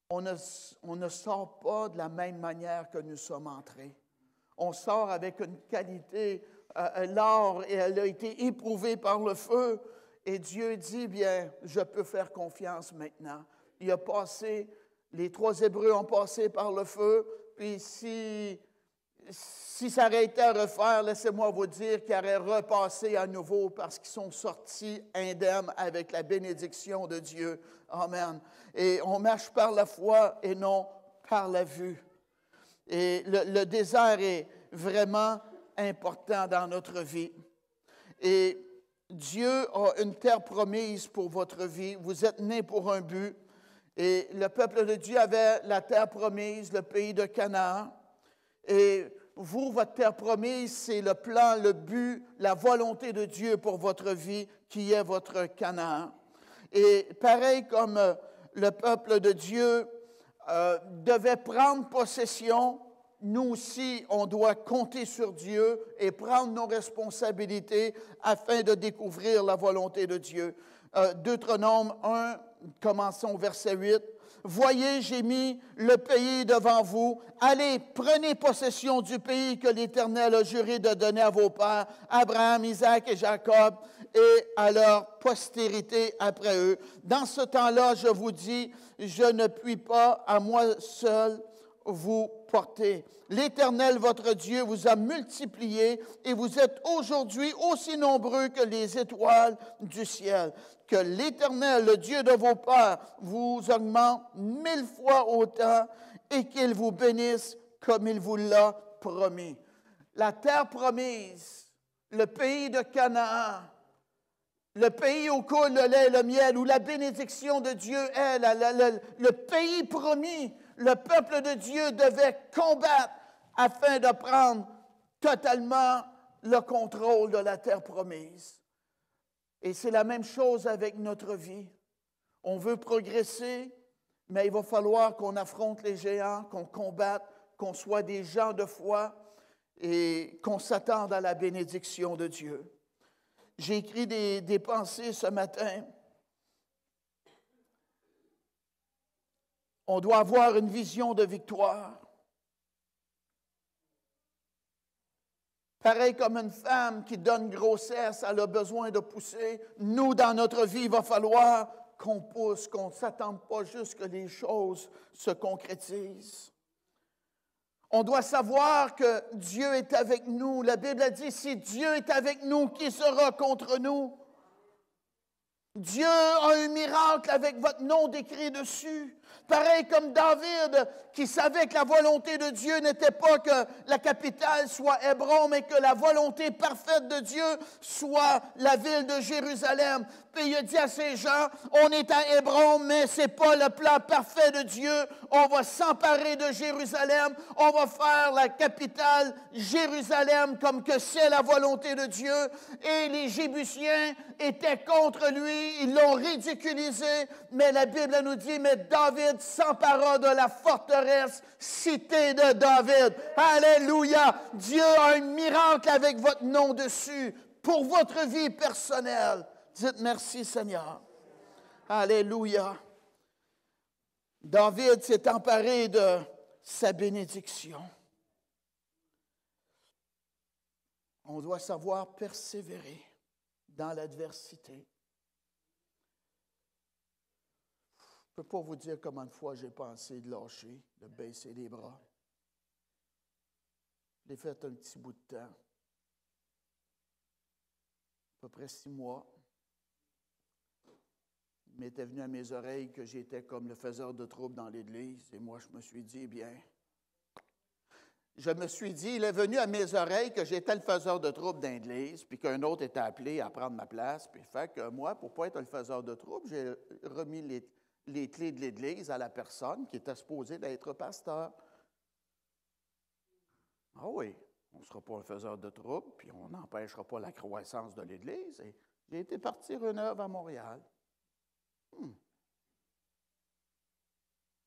on ne sort pas de la même manière que nous sommes entrés. On sort avec une qualité, l'or, et elle a été éprouvée par le feu. Et Dieu dit, bien, je peux faire confiance maintenant. Il a passé, les 3 Hébreux ont passé par le feu, puis si ça aurait été à refaire, laissez-moi vous dire qu'ils auraient repassé à nouveau parce qu'ils sont sortis indemnes avec la bénédiction de Dieu. Amen. Et on marche par la foi et non par la vue. Et le désert est vraiment important dans notre vie. Et Dieu a une terre promise pour votre vie. Vous êtes nés pour un but. Et le peuple de Dieu avait la terre promise, le pays de Canaan. Et vous, votre terre promise, c'est le plan, le but, la volonté de Dieu pour votre vie, qui est votre Canaan. Et pareil comme le peuple de Dieu devait prendre possession, nous aussi, on doit compter sur Dieu et prendre nos responsabilités afin de découvrir la volonté de Dieu. Deutéronome 1, commençons au verset 8. « Voyez, j'ai mis le pays devant vous. Allez, prenez possession du pays que l'Éternel a juré de donner à vos pères, Abraham, Isaac et Jacob, et à leur postérité après eux. Dans ce temps-là, je vous dis, je ne puis pas à moi seul vous porter. L'Éternel, votre Dieu, vous a multiplié et vous êtes aujourd'hui aussi nombreux que les étoiles du ciel. Que l'Éternel, le Dieu de vos pères, vous augmente 1000 fois autant et qu'il vous bénisse comme il vous l'a promis. La terre promise, le pays de Canaan, le pays où coule le lait et le miel, où la bénédiction de Dieu est, le pays promis, le peuple de Dieu devait combattre afin de prendre totalement le contrôle de la terre promise. Et c'est la même chose avec notre vie. On veut progresser, mais il va falloir qu'on affronte les géants, qu'on combatte, qu'on soit des gens de foi et qu'on s'attende à la bénédiction de Dieu. J'ai écrit des pensées ce matin. On doit avoir une vision de victoire. Pareil comme une femme qui donne grossesse, elle a besoin de pousser. Nous, dans notre vie, il va falloir qu'on pousse, qu'on ne s'attende pas juste que les choses se concrétisent. On doit savoir que Dieu est avec nous. La Bible a dit, si Dieu est avec nous, qui sera contre nous? Dieu a un miracle avec votre nom décrit dessus. Pareil comme David, qui savait que la volonté de Dieu n'était pas que la capitale soit Hébron, mais que la volonté parfaite de Dieu soit la ville de Jérusalem. Puis il a dit à ces gens, on est à Hébron, mais ce n'est pas le plan parfait de Dieu. On va s'emparer de Jérusalem. On va faire la capitale Jérusalem comme que c'est la volonté de Dieu. Et les Jébusiens étaient contre lui. Ils l'ont ridiculisé. Mais la Bible nous dit, mais David s'empara de la forteresse, cité de David. Alléluia! Dieu a un miracle avec votre nom dessus pour votre vie personnelle. Dites merci, Seigneur. Alléluia. David s'est emparé de sa bénédiction. On doit savoir persévérer dans l'adversité. Je ne peux pas vous dire combien de fois j'ai pensé de lâcher, de baisser les bras. Je l'ai fait un petit bout de temps, à peu près 6 mois. Il m'était venu à mes oreilles que j'étais comme le faiseur de troubles dans l'Église. Et moi, je me suis dit, eh bien, il est venu à mes oreilles que j'étais le faiseur de troubles dans l'Église, puis qu'un autre était appelé à prendre ma place. Puis fait que moi, pour ne pas être le faiseur de troubles, j'ai remis les clés de l'Église à la personne qui était supposée d'être pasteur. Ah oui, on ne sera pas un faiseur de troubles, puis on n'empêchera pas la croissance de l'Église. Et j'ai été partir une œuvre à Montréal.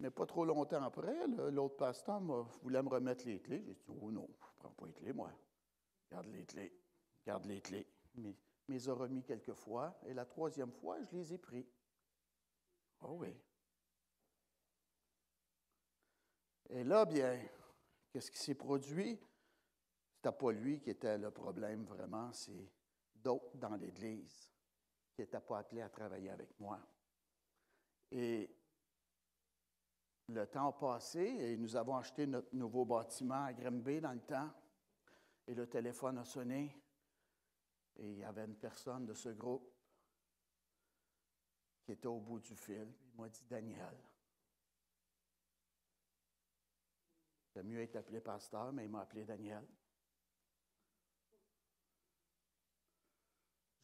Mais pas trop longtemps après, l'autre pasteur voulait me remettre les clés. J'ai dit, oh non, je ne prends pas les clés, moi. Garde les clés. Garde les clés. Mais je les ai remis quelques fois, et la 3e fois, je les ai pris. Oh oui. Et là, bien, qu'est-ce qui s'est produit? Ce n'était pas lui qui était le problème vraiment, c'est d'autres dans l'Église qui n'étaient pas appelés à travailler avec moi. Et le temps a passé et nous avons acheté notre nouveau bâtiment à Grimby dans le temps. Et le téléphone a sonné et il y avait une personne de ce groupe qui était au bout du fil. Il m'a dit, Daniel, c'est mieux être appelé pasteur, mais il m'a appelé Daniel.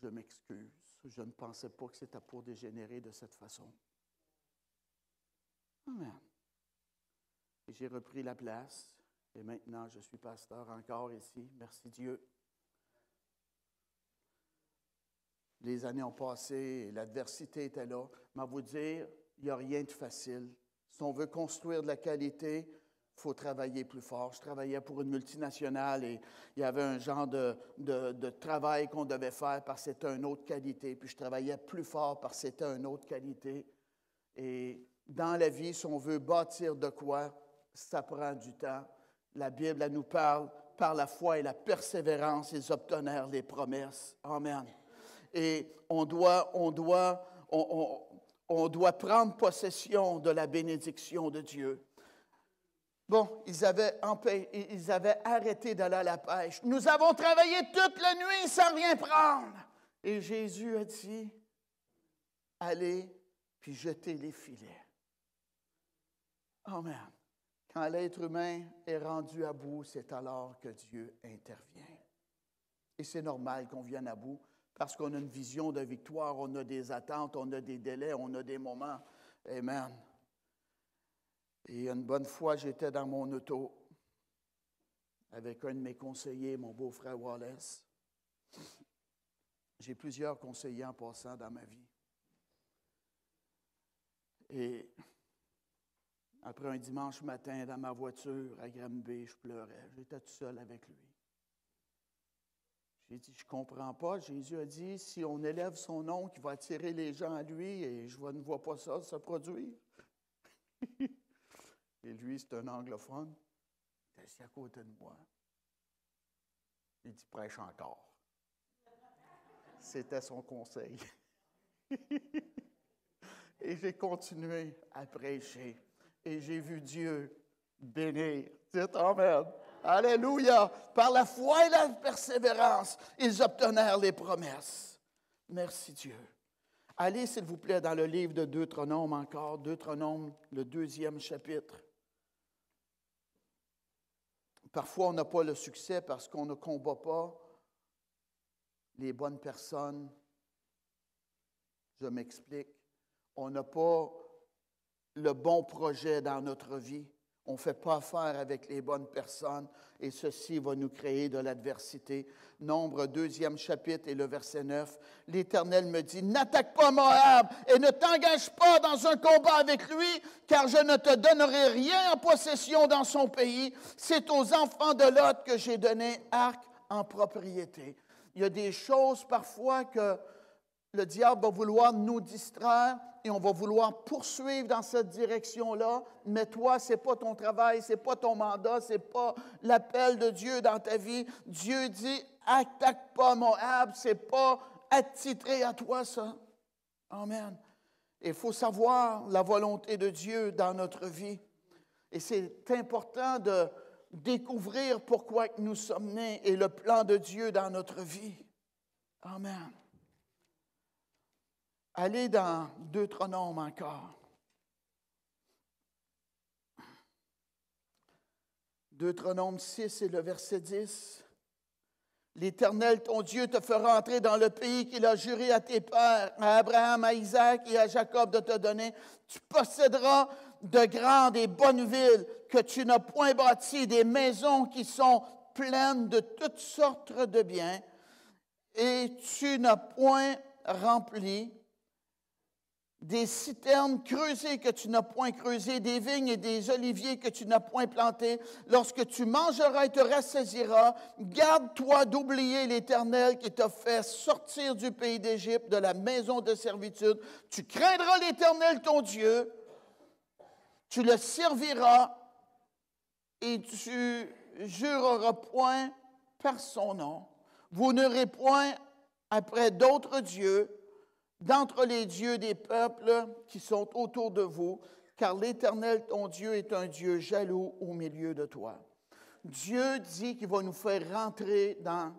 Je m'excuse, je ne pensais pas que c'était pour dégénérer de cette façon. Amen. Et j'ai repris la place et maintenant je suis pasteur encore ici. Merci Dieu. Les années ont passé et l'adversité était là. Mais à vous dire, il n'y a rien de facile. Si on veut construire de la qualité, il faut travailler plus fort. Je travaillais pour une multinationale et il y avait un genre de travail qu'on devait faire parce que c'était une autre qualité. Puis je travaillais plus fort parce que c'était une autre qualité. Et dans la vie, si on veut bâtir de quoi, ça prend du temps. La Bible, elle nous parle, par la foi et la persévérance, ils obtenèrent les promesses. Amen. Et on doit prendre possession de la bénédiction de Dieu. Bon, ils avaient arrêté d'aller à la pêche. Nous avons travaillé toute la nuit sans rien prendre. Et Jésus a dit, allez, puis jetez les filets. Amen. Quand l'être humain est rendu à bout, c'est alors que Dieu intervient. Et c'est normal qu'on vienne à bout, parce qu'on a une vision de victoire, on a des attentes, on a des délais, on a des moments. Amen. Et une bonne fois, j'étais dans mon auto avec un de mes conseillers, mon beau-frère Wallace. J'ai plusieurs conseillers en passant dans ma vie. Et après un dimanche matin, dans ma voiture à Granby, je pleurais. J'étais tout seul avec lui. J'ai dit, je ne comprends pas. Jésus a dit, si on élève son nom, qu'il va attirer les gens à lui, et je ne vois pas ça se produire. Et lui, c'est un anglophone. Il est assis à côté de moi. Il dit, prêche encore. C'était son conseil. Et j'ai continué à prêcher. Et j'ai vu Dieu bénir. Dites Amen. Alléluia. Par la foi et la persévérance, ils obtenèrent les promesses. Merci Dieu. Allez, s'il vous plaît, dans le livre de Deutéronome encore. Deutéronome, le 2e chapitre. Parfois, on n'a pas le succès parce qu'on ne combat pas les bonnes personnes. Je m'explique. On n'a pas le bon projet dans notre vie. On ne fait pas affaire avec les bonnes personnes et ceci va nous créer de l'adversité. Nombre 2e chapitre et le verset 9. L'Éternel me dit, n'attaque pas Moab et ne t'engage pas dans un combat avec lui, car je ne te donnerai rien en possession dans son pays. C'est aux enfants de Lot que j'ai donné Arc en propriété. Il y a des choses parfois que le diable va vouloir nous distraire et on va vouloir poursuivre dans cette direction-là. Mais toi, ce n'est pas ton travail, ce n'est pas ton mandat, ce n'est pas l'appel de Dieu dans ta vie. Dieu dit, attaque pas Moab, ce n'est pas attitré à toi ça. Amen. Il faut savoir la volonté de Dieu dans notre vie. Et c'est important de découvrir pourquoi nous sommes nés et le plan de Dieu dans notre vie. Amen. Allez dans Deutéronome encore. Deutéronome 6 et le verset 10. L'Éternel, ton Dieu, te fera entrer dans le pays qu'il a juré à tes pères, à Abraham, à Isaac et à Jacob de te donner. Tu posséderas de grandes et bonnes villes que tu n'as point bâties, des maisons qui sont pleines de toutes sortes de biens, et tu n'as point rempli des citernes creusées que tu n'as point creusées, des vignes et des oliviers que tu n'as point plantés. Lorsque tu mangeras et te rassasiras, garde-toi d'oublier l'Éternel qui t'a fait sortir du pays d'Égypte, de la maison de servitude. Tu craindras l'Éternel ton Dieu, tu le serviras et tu jureras point par son nom. Vous n'aurez point après d'autres dieux d'entre les dieux des peuples qui sont autour de vous, car l'Éternel, ton Dieu, est un Dieu jaloux au milieu de toi. Dieu dit qu'il va nous faire rentrer dans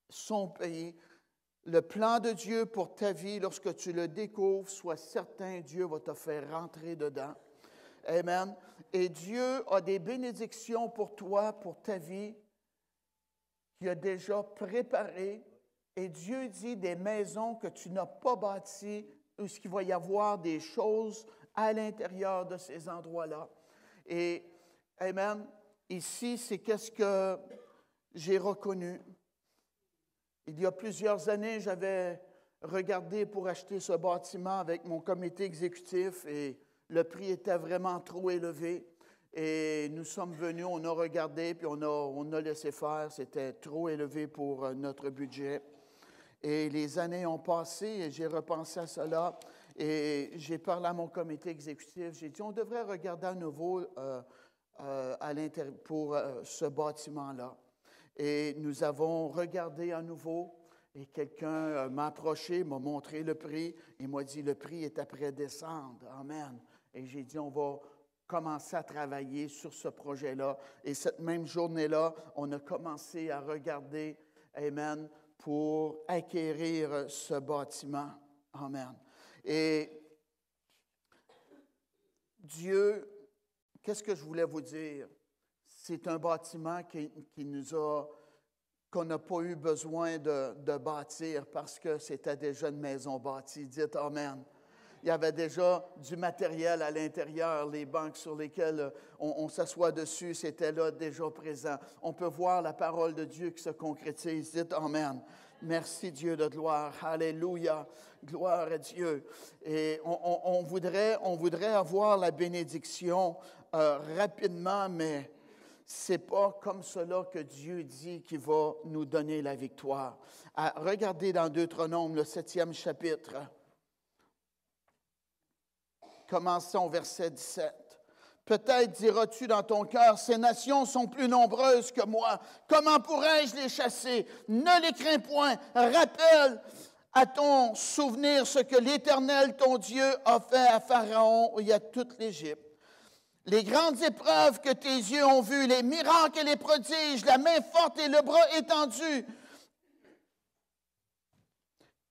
son pays. Le plan de Dieu pour ta vie, lorsque tu le découvres, sois certain, Dieu va te faire rentrer dedans. Amen. Et Dieu a des bénédictions pour toi, pour ta vie, qu'il a déjà préparées. Et Dieu dit des maisons que tu n'as pas bâties, où il va y avoir des choses à l'intérieur de ces endroits-là. Et, amen, ici, c'est qu'est-ce que j'ai reconnu. Il y a plusieurs années, j'avais regardé pour acheter ce bâtiment avec mon comité exécutif et le prix était vraiment trop élevé. Et nous sommes venus, on a regardé, puis on a laissé faire. C'était trop élevé pour notre budget. Et les années ont passé et j'ai repensé à cela. Et j'ai parlé à mon comité exécutif, j'ai dit, on devrait regarder à nouveau pour ce bâtiment-là. Et nous avons regardé à nouveau, et quelqu'un m'a approché, m'a montré le prix, et m'a dit, le prix est après descendre. Amen. Et j'ai dit, on va commencer à travailler sur ce projet-là. Et cette même journée-là, on a commencé à regarder, amen, pour acquérir ce bâtiment. Amen. Et Dieu, qu'est-ce que je voulais vous dire? C'est un bâtiment qu'on n'a pas eu besoin de bâtir parce que c'était déjà une maison bâtie. Dites Amen. Il y avait déjà du matériel à l'intérieur, les bancs sur lesquels on s'assoit dessus, c'était là déjà présent. On peut voir la parole de Dieu qui se concrétise. Dites Amen. Merci Dieu de gloire. Alléluia. Gloire à Dieu. Et on voudrait avoir la bénédiction rapidement, mais ce n'est pas comme cela que Dieu dit qu'il va nous donner la victoire. Regardez dans Deutéronome, le 7e chapitre. Commençons au verset 17. Peut-être diras-tu dans ton cœur, ces nations sont plus nombreuses que moi. Comment pourrais-je les chasser? Ne les crains point. Rappelle à ton souvenir ce que l'Éternel, ton Dieu, a fait à Pharaon et à toute l'Égypte. Les grandes épreuves que tes yeux ont vues, les miracles et les prodiges, la main forte et le bras étendu.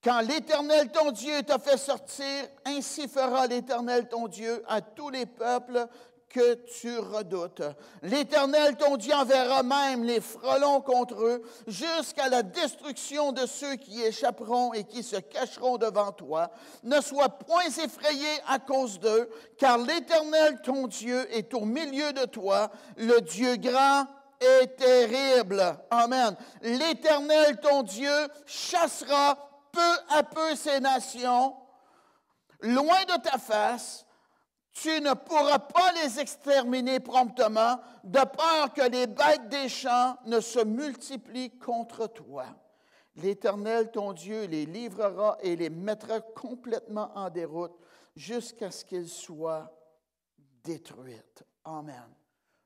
Quand l'Éternel, ton Dieu, t'a fait sortir, ainsi fera l'Éternel, ton Dieu, à tous les peuples que tu redoutes. L'Éternel, ton Dieu, enverra même les frelons contre eux, jusqu'à la destruction de ceux qui échapperont et qui se cacheront devant toi. Ne sois point effrayé à cause d'eux, car l'Éternel, ton Dieu, est au milieu de toi, le Dieu grand et terrible. Amen. L'Éternel, ton Dieu, chassera peu à peu ces nations, loin de ta face. Tu ne pourras pas les exterminer promptement, de peur que les bêtes des champs ne se multiplient contre toi. L'Éternel, ton Dieu, les livrera et les mettra complètement en déroute jusqu'à ce qu'ils soient détruits. Amen.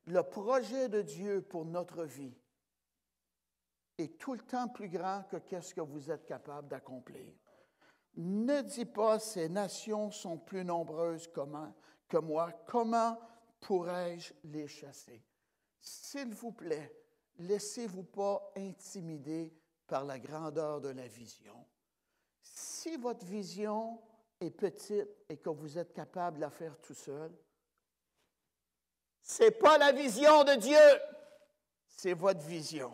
Le projet de Dieu pour notre vie est tout le temps plus grand que qu'est-ce que vous êtes capable d'accomplir. Ne dis pas, ces nations sont plus nombreuses que moi, comment pourrais-je les chasser? S'il vous plaît, laissez-vous pas intimider par la grandeur de la vision. Si votre vision est petite et que vous êtes capable de la faire tout seul, ce n'est pas la vision de Dieu, c'est votre vision.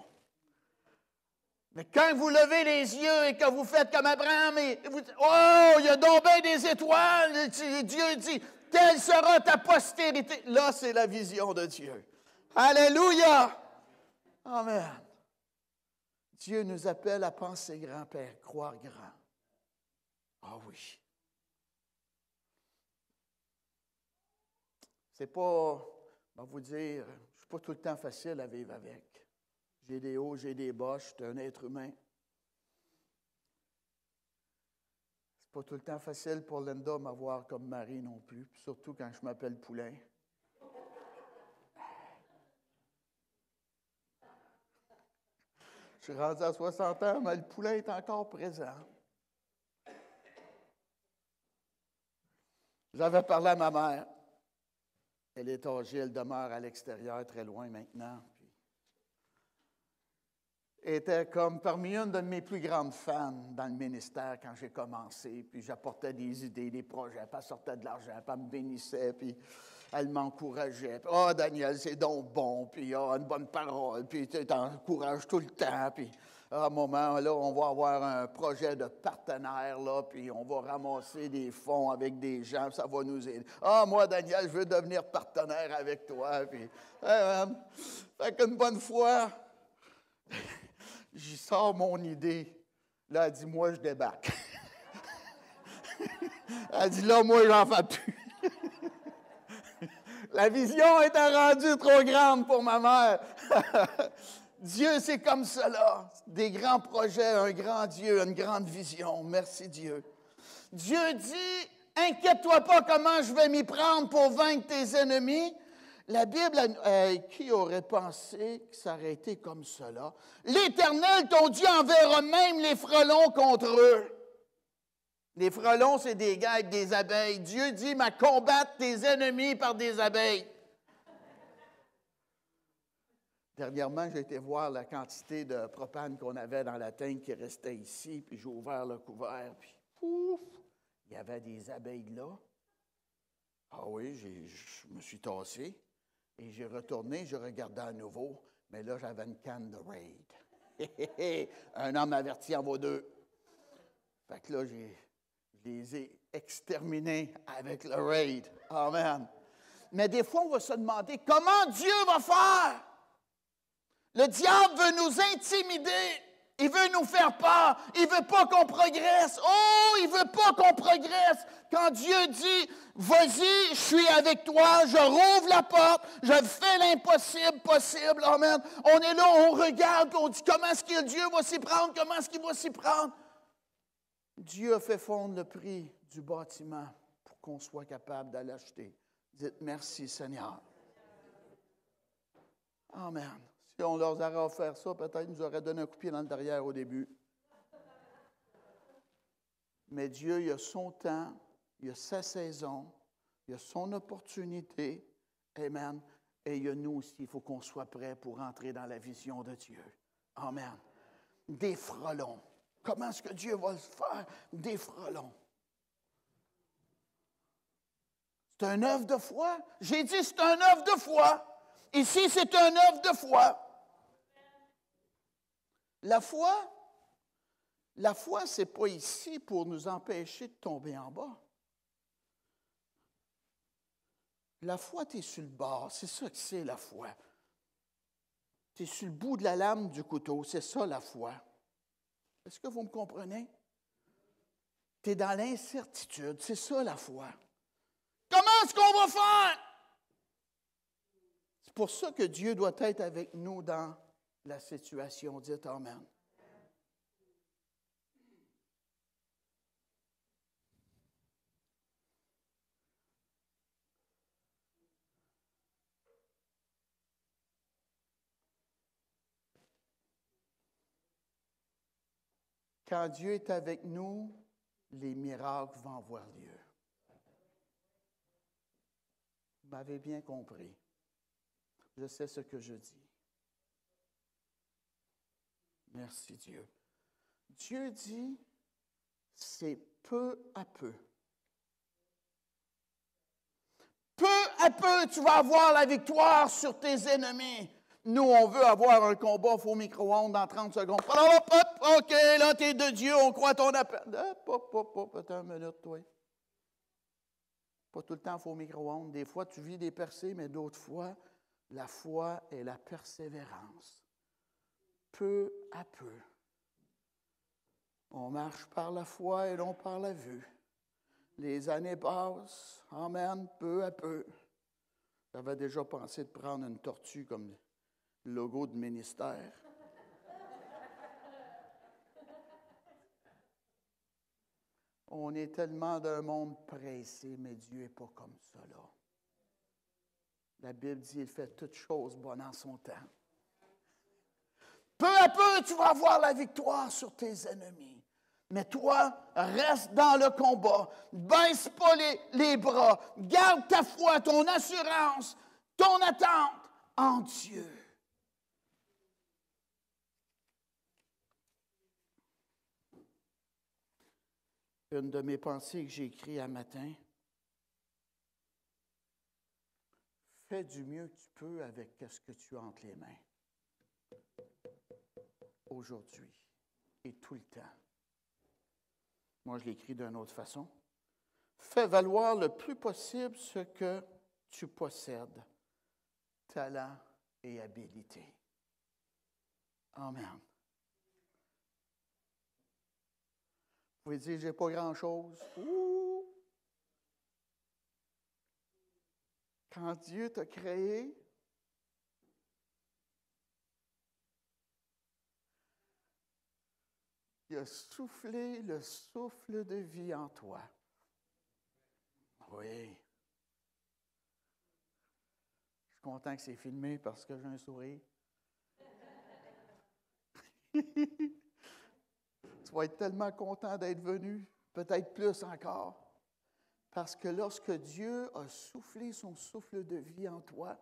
Mais quand vous levez les yeux et que vous faites comme Abraham, et vous dites, oh, il y a donc bien des étoiles, Dieu dit, telle sera ta postérité. Là, c'est la vision de Dieu. Alléluia! Amen. Dieu nous appelle à penser grand, Père, croire grand. Ah oui. C'est pas, je vais vous dire, je ne suis pas tout le temps facile à vivre avec. J'ai des hauts, j'ai des bas, je suis un être humain. C'est pas tout le temps facile pour Linda de m'avoir comme mari non plus, surtout quand je m'appelle Poulain. Je suis rendu à 60 ans, mais le Poulain est encore présent. J'avais parlé à ma mère. Elle est âgée, elle demeure à l'extérieur, très loin maintenant. Elle était comme parmi une de mes plus grandes fans dans le ministère quand j'ai commencé. Puis j'apportais des idées, des projets, puis elle sortait de l'argent, puis elle me bénissait, puis elle m'encourageait. Puis, oh, Daniel, c'est donc bon, puis oh, une bonne parole, puis tu t'encourages tout le temps. Puis à un moment, là, on va avoir un projet de partenaire, là, puis on va ramasser des fonds avec des gens, ça va nous aider. Ah, moi, Daniel, je veux devenir partenaire avec toi. Puis, fait qu'une bonne fois, j'y sors mon idée. Là, elle dit, moi, je débarque. Elle dit, là, moi, j'en fais plus. La vision était rendue trop grande pour ma mère. Dieu, c'est comme cela. Des grands projets, un grand Dieu, une grande vision. Merci Dieu. Dieu dit, Inquiète-toi pas comment je vais m'y prendre pour vaincre tes ennemis. La Bible, qui aurait pensé que ça aurait été comme cela? L'Éternel, ton Dieu, enverra même les frelons contre eux. Les frelons, c'est des gars avec des abeilles. Dieu dit, m'a combattre tes ennemis par des abeilles. Dernièrement, j'ai été voir la quantité de propane qu'on avait dans la tank qui restait ici, puis j'ai ouvert le couvert, puis pouf, il y avait des abeilles là. Ah oui, je me suis tassé et j'ai retourné, je regardais à nouveau, mais là, j'avais une canne de Raid. Un homme averti en vaut deux. Fait que là, je les ai exterminés avec le Raid. Amen. Mais des fois, on va se demander comment Dieu va faire. Le diable veut nous intimider. Il veut nous faire peur. Il ne veut pas qu'on progresse. Oh, il ne veut pas qu'on progresse. Quand Dieu dit, vas-y, je suis avec toi, je rouvre la porte, je fais l'impossible possible. Amen. On est là, on regarde, on dit, comment est-ce que Dieu va s'y prendre? Comment est-ce qu'il va s'y prendre? Dieu a fait fondre le prix du bâtiment pour qu'on soit capable de l'acheter. Dites merci, Seigneur. Amen. Si on leur aurait offert ça, peut-être qu'ils nous auraient donné un coup de pied dans le derrière au début. Mais Dieu, il a son temps, il a sa saison, il a son opportunité. Amen. Et il y a nous aussi, il faut qu'on soit prêts pour entrer dans la vision de Dieu. Amen. Des frelons. Comment est-ce que Dieu va le faire? Des frelons. C'est un œuvre de foi. J'ai dit c'est un œuvre de foi. Ici, c'est un œuvre de foi. La foi, ce n'est pas ici pour nous empêcher de tomber en bas. La foi, tu es sur le bord. C'est ça que c'est la foi. Tu es sur le bout de la lame du couteau. C'est ça la foi. Est-ce que vous me comprenez? Tu es dans l'incertitude. C'est ça la foi. Comment est-ce qu'on va faire? C'est pour ça que Dieu doit être avec nous dans la situation. Dites Amen. Quand Dieu est avec nous, les miracles vont avoir lieu. Vous m'avez bien compris. Je sais ce que je dis. Merci Dieu. Dieu dit, c'est peu à peu. Peu à peu, tu vas avoir la victoire sur tes ennemis. Nous, on veut avoir un combat au micro-ondes dans 30 secondes. Hop, hop, OK, là, tu es de Dieu, on croit ton appel. Hop, attends une minute, toi. Pas tout le temps au micro-ondes. Des fois, tu vis des percées, mais d'autres fois, la foi et la persévérance. Peu à peu. On marche par la foi et non par la vue. Les années passent, amen, peu à peu. J'avais déjà pensé de prendre une tortue comme logo de ministère. On est tellement d'un monde pressé, mais Dieu n'est pas comme ça, là. La Bible dit, il fait toutes choses bonnes en son temps. Peu à peu, tu vas avoir la victoire sur tes ennemis. Mais toi, reste dans le combat. Baisse pas les bras. Garde ta foi, ton assurance, ton attente en Dieu. Une de mes pensées que j'ai écrites un matin. Fais du mieux que tu peux avec ce que tu as entre les mains. Aujourd'hui et tout le temps. Moi, je l'écris d'une autre façon. Fais valoir le plus possible ce que tu possèdes, talent et habileté. Amen. Vous pouvez dire, j'ai pas grand-chose. Ouh! Quand Dieu t'a créé, il a soufflé le souffle de vie en toi. Oui. Je suis content que c'est filmé parce que j'ai un sourire. Tu vas être tellement content d'être venu, peut-être plus encore. Parce que lorsque Dieu a soufflé son souffle de vie en toi,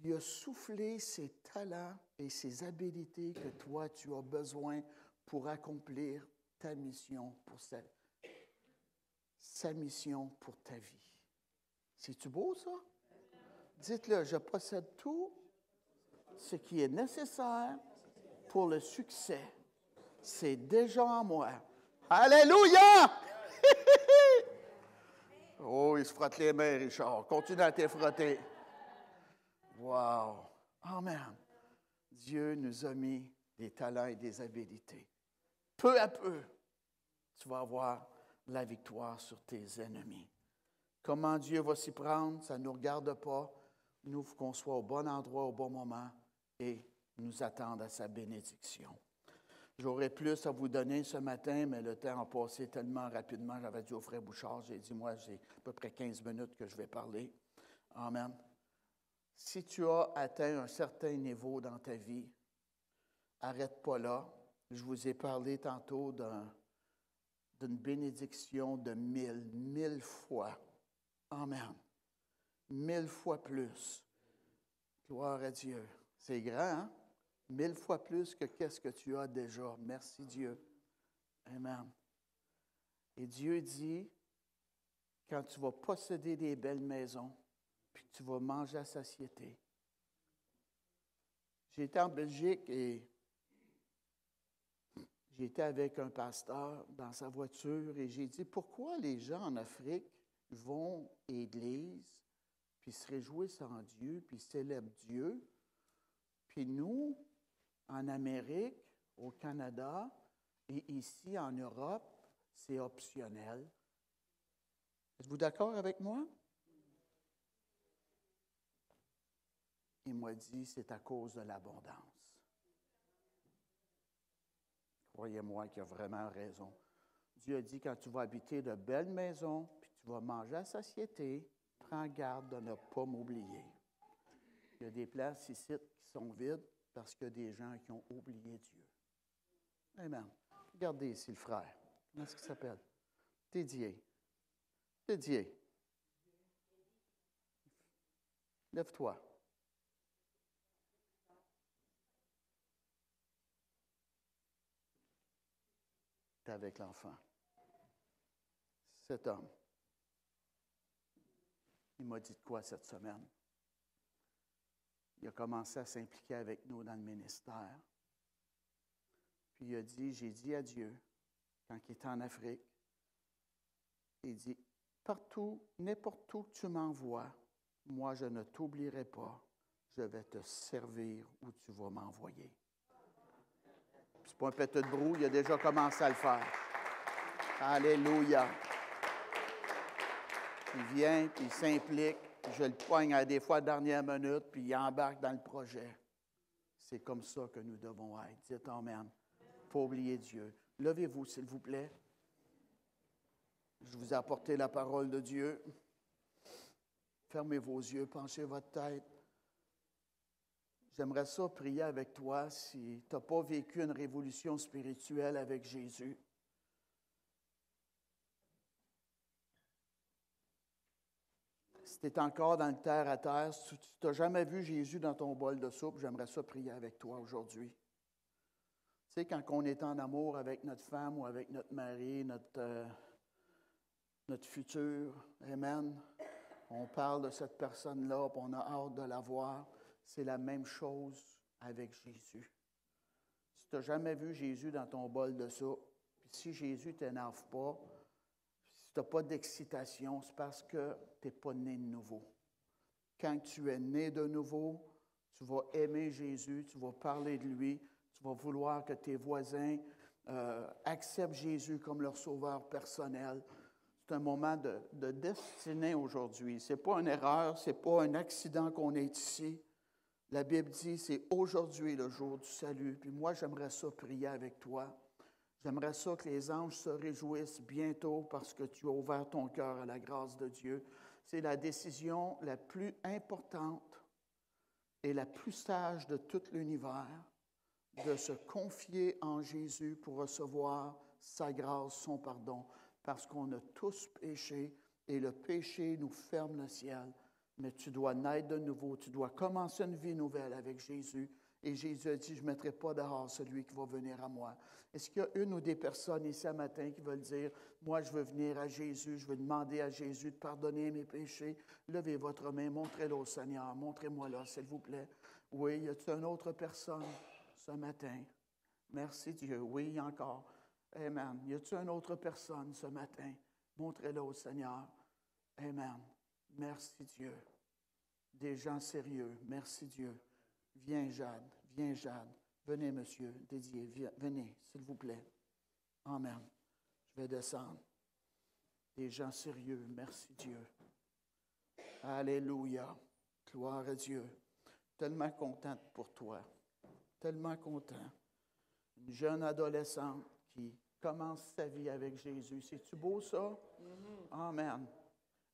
il a soufflé ses talents et ses habiletés que toi, tu as besoin pour accomplir ta mission pour sa mission pour ta vie. C'est-tu beau, ça? Dites-le, je possède tout ce qui est nécessaire pour le succès. C'est déjà en moi. Alléluia! Oh, il se frotte les mains, Richard. Continue à te frotter. Wow! Amen. Dieu nous a mis des talents et des habiletés. Peu à peu, tu vas avoir la victoire sur tes ennemis. Comment Dieu va s'y prendre, ça ne nous regarde pas. Nous, il faut qu'on soit au bon endroit, au bon moment et nous attendre à sa bénédiction. J'aurais plus à vous donner ce matin, mais le temps a passé tellement rapidement. J'avais dit au frère Bouchard, j'ai dit, moi, j'ai à peu près 15 minutes que je vais parler. Amen. Si tu as atteint un certain niveau dans ta vie, arrête pas là. Je vous ai parlé tantôt d'une bénédiction de 1000 fois. Amen. 1000 fois plus. Gloire à Dieu. C'est grand, hein? 1000 fois plus que qu'est-ce que tu as déjà. Merci Dieu. Amen. Et Dieu dit, quand tu vas posséder des belles maisons, puis tu vas manger à satiété. J'étais en Belgique et j'étais avec un pasteur dans sa voiture et j'ai dit, pourquoi les gens en Afrique vont à l'église, puis se réjouissent en Dieu, puis célèbrent Dieu, puis nous, en Amérique, au Canada et ici en Europe, c'est optionnel. Êtes-vous d'accord avec moi? Il m'a dit, c'est à cause de l'abondance. Croyez-moi qu'il a vraiment raison. Dieu a dit, quand tu vas habiter de belles maisons, puis tu vas manger à satiété, prends garde de ne pas m'oublier. Il y a des places ici qui sont vides parce qu'il y a des gens qui ont oublié Dieu. Amen. Regardez ici le frère. Comment est-ce qu'il s'appelle? Didier. Didier. Lève-toi. Tu es avec l'enfant. Cet homme, il m'a dit de quoi cette semaine? Il a commencé à s'impliquer avec nous dans le ministère. Puis il a dit, j'ai dit à Dieu, quand il était en Afrique, il dit, partout, n'importe où que tu m'envoies, moi je ne t'oublierai pas, je vais te servir où tu vas m'envoyer. C'est pas un péteux de brou, il a déjà commencé à le faire. Alléluia. Il vient, puis il s'implique, puis je le poigne à des fois à la dernière minute, puis il embarque dans le projet. C'est comme ça que nous devons être. Dites Amen. Il ne faut pas oublier Dieu. Levez-vous, s'il vous plaît. Je vous ai apporté la parole de Dieu. Fermez vos yeux, penchez votre tête. J'aimerais ça prier avec toi si tu n'as pas vécu une révolution spirituelle avec Jésus. Si tu es encore dans le terre à terre, si tu n'as jamais vu Jésus dans ton bol de soupe, j'aimerais ça prier avec toi aujourd'hui. Tu sais, quand on est en amour avec notre femme ou avec notre mari, notre futur, amen, on parle de cette personne-là, puis on a hâte de la voir. C'est la même chose avec Jésus. Si tu n'as jamais vu Jésus dans ton bol de soupe, puis si Jésus ne t'énerve pas, si tu n'as pas d'excitation, c'est parce que tu n'es pas né de nouveau. Quand tu es né de nouveau, tu vas aimer Jésus, tu vas parler de lui, tu vas vouloir que tes voisins acceptent Jésus comme leur sauveur personnel. C'est un moment de destinée aujourd'hui. Ce n'est pas une erreur, ce n'est pas un accident qu'on est ici. La Bible dit, c'est aujourd'hui le jour du salut. Puis moi, j'aimerais ça prier avec toi. J'aimerais ça que les anges se réjouissent bientôt parce que tu as ouvert ton cœur à la grâce de Dieu. C'est la décision la plus importante et la plus sage de tout l'univers de se confier en Jésus pour recevoir sa grâce, son pardon, parce qu'on a tous péché et le péché nous ferme le ciel. Mais tu dois naître de nouveau, tu dois commencer une vie nouvelle avec Jésus. Et Jésus a dit, je ne mettrai pas dehors celui qui va venir à moi. Est-ce qu'il y a une ou des personnes ici ce matin qui veulent dire, moi je veux venir à Jésus, je veux demander à Jésus de pardonner mes péchés? Levez votre main, montrez-le au Seigneur, montrez-moi là, s'il vous plaît. Oui, y a-t-il une autre personne ce matin? Merci Dieu. Oui, encore. Amen. Y a-t-il une autre personne ce matin? Montrez-le au Seigneur. Amen. Merci Dieu. Des gens sérieux. Merci Dieu. Viens Jade. Viens Jade. Venez monsieur, Dédié. Venez, s'il vous plaît. Amen. Je vais descendre. Des gens sérieux. Merci Dieu. Alléluia. Gloire à Dieu. Tellement contente pour toi. Tellement content. Une jeune adolescente qui commence sa vie avec Jésus. C'est-tu beau, ça? Amen.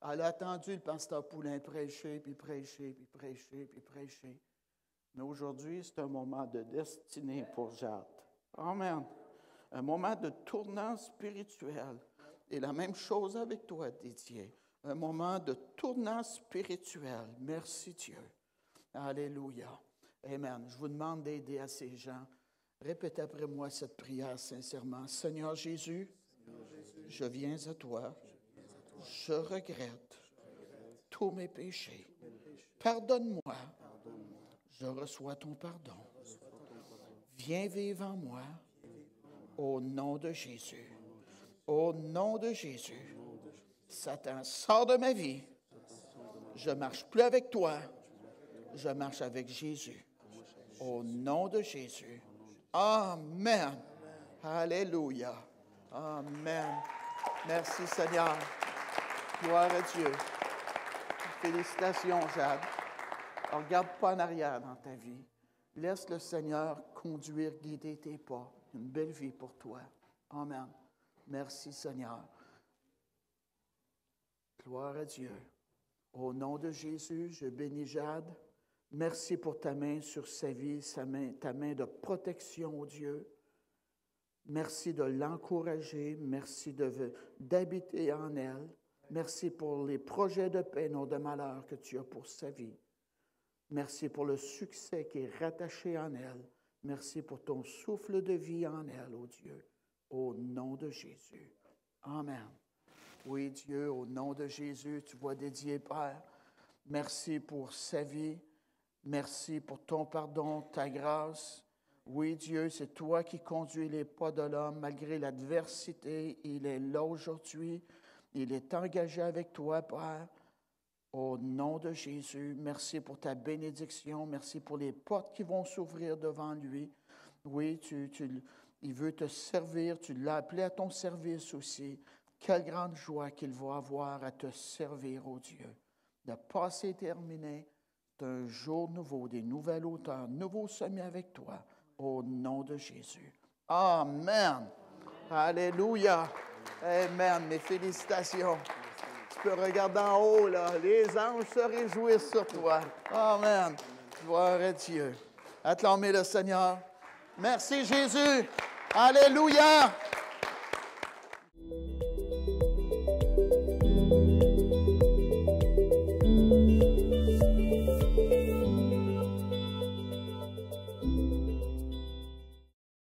Elle a attendu le pasteur Poulain prêcher, puis prêcher, puis prêcher, puis prêcher. Mais aujourd'hui, c'est un moment de destinée pour Jade. Amen. Un moment de tournant spirituel. Et la même chose avec toi, Didier. Un moment de tournant spirituel. Merci Dieu. Alléluia. Amen. Je vous demande d'aider à ces gens. Répétez après moi cette prière sincèrement. Seigneur Jésus, je viens à toi. Je regrette tous mes péchés. Pardonne-moi. Je reçois ton pardon. Viens vivre en moi. Au nom de Jésus. Au nom de Jésus. Satan, sors de ma vie. Je ne marche plus avec toi. Je marche avec Jésus. Au nom de Jésus. Amen. Alléluia. Amen. Merci Seigneur. Gloire à Dieu. Félicitations, Jade. Ne regarde pas en arrière dans ta vie. Laisse le Seigneur conduire, guider tes pas. Une belle vie pour toi. Amen. Merci Seigneur. Gloire à Dieu. Au nom de Jésus, je bénis Jade. Merci pour ta main sur sa vie, ta main de protection, oh Dieu. Merci de l'encourager. Merci d'habiter en elle. Merci pour les projets de paix, non de malheur que tu as pour sa vie. Merci pour le succès qui est rattaché en elle. Merci pour ton souffle de vie en elle, ô Dieu, au nom de Jésus. Amen. Oui, Dieu, au nom de Jésus, tu vois Dédié, Père. Merci pour sa vie. Merci pour ton pardon, ta grâce. Oui, Dieu, c'est toi qui conduis les pas de l'homme malgré l'adversité. Il est là aujourd'hui. Il est engagé avec toi, Père. Au nom de Jésus, merci pour ta bénédiction. Merci pour les portes qui vont s'ouvrir devant lui. Oui, il veut te servir. Tu l'as appelé à ton service aussi. Quelle grande joie qu'il va avoir à te servir, ô Dieu. Le passé est terminé. C'est un jour nouveau, des nouvelles hauteurs, nouveaux sommets avec toi. Au nom de Jésus. Amen. Alléluia. Amen. Mes félicitations. Tu peux regarder en haut, là. Les anges se réjouissent sur toi. Amen. Gloire à Dieu. Acclamez le Seigneur. Merci Jésus. Alléluia.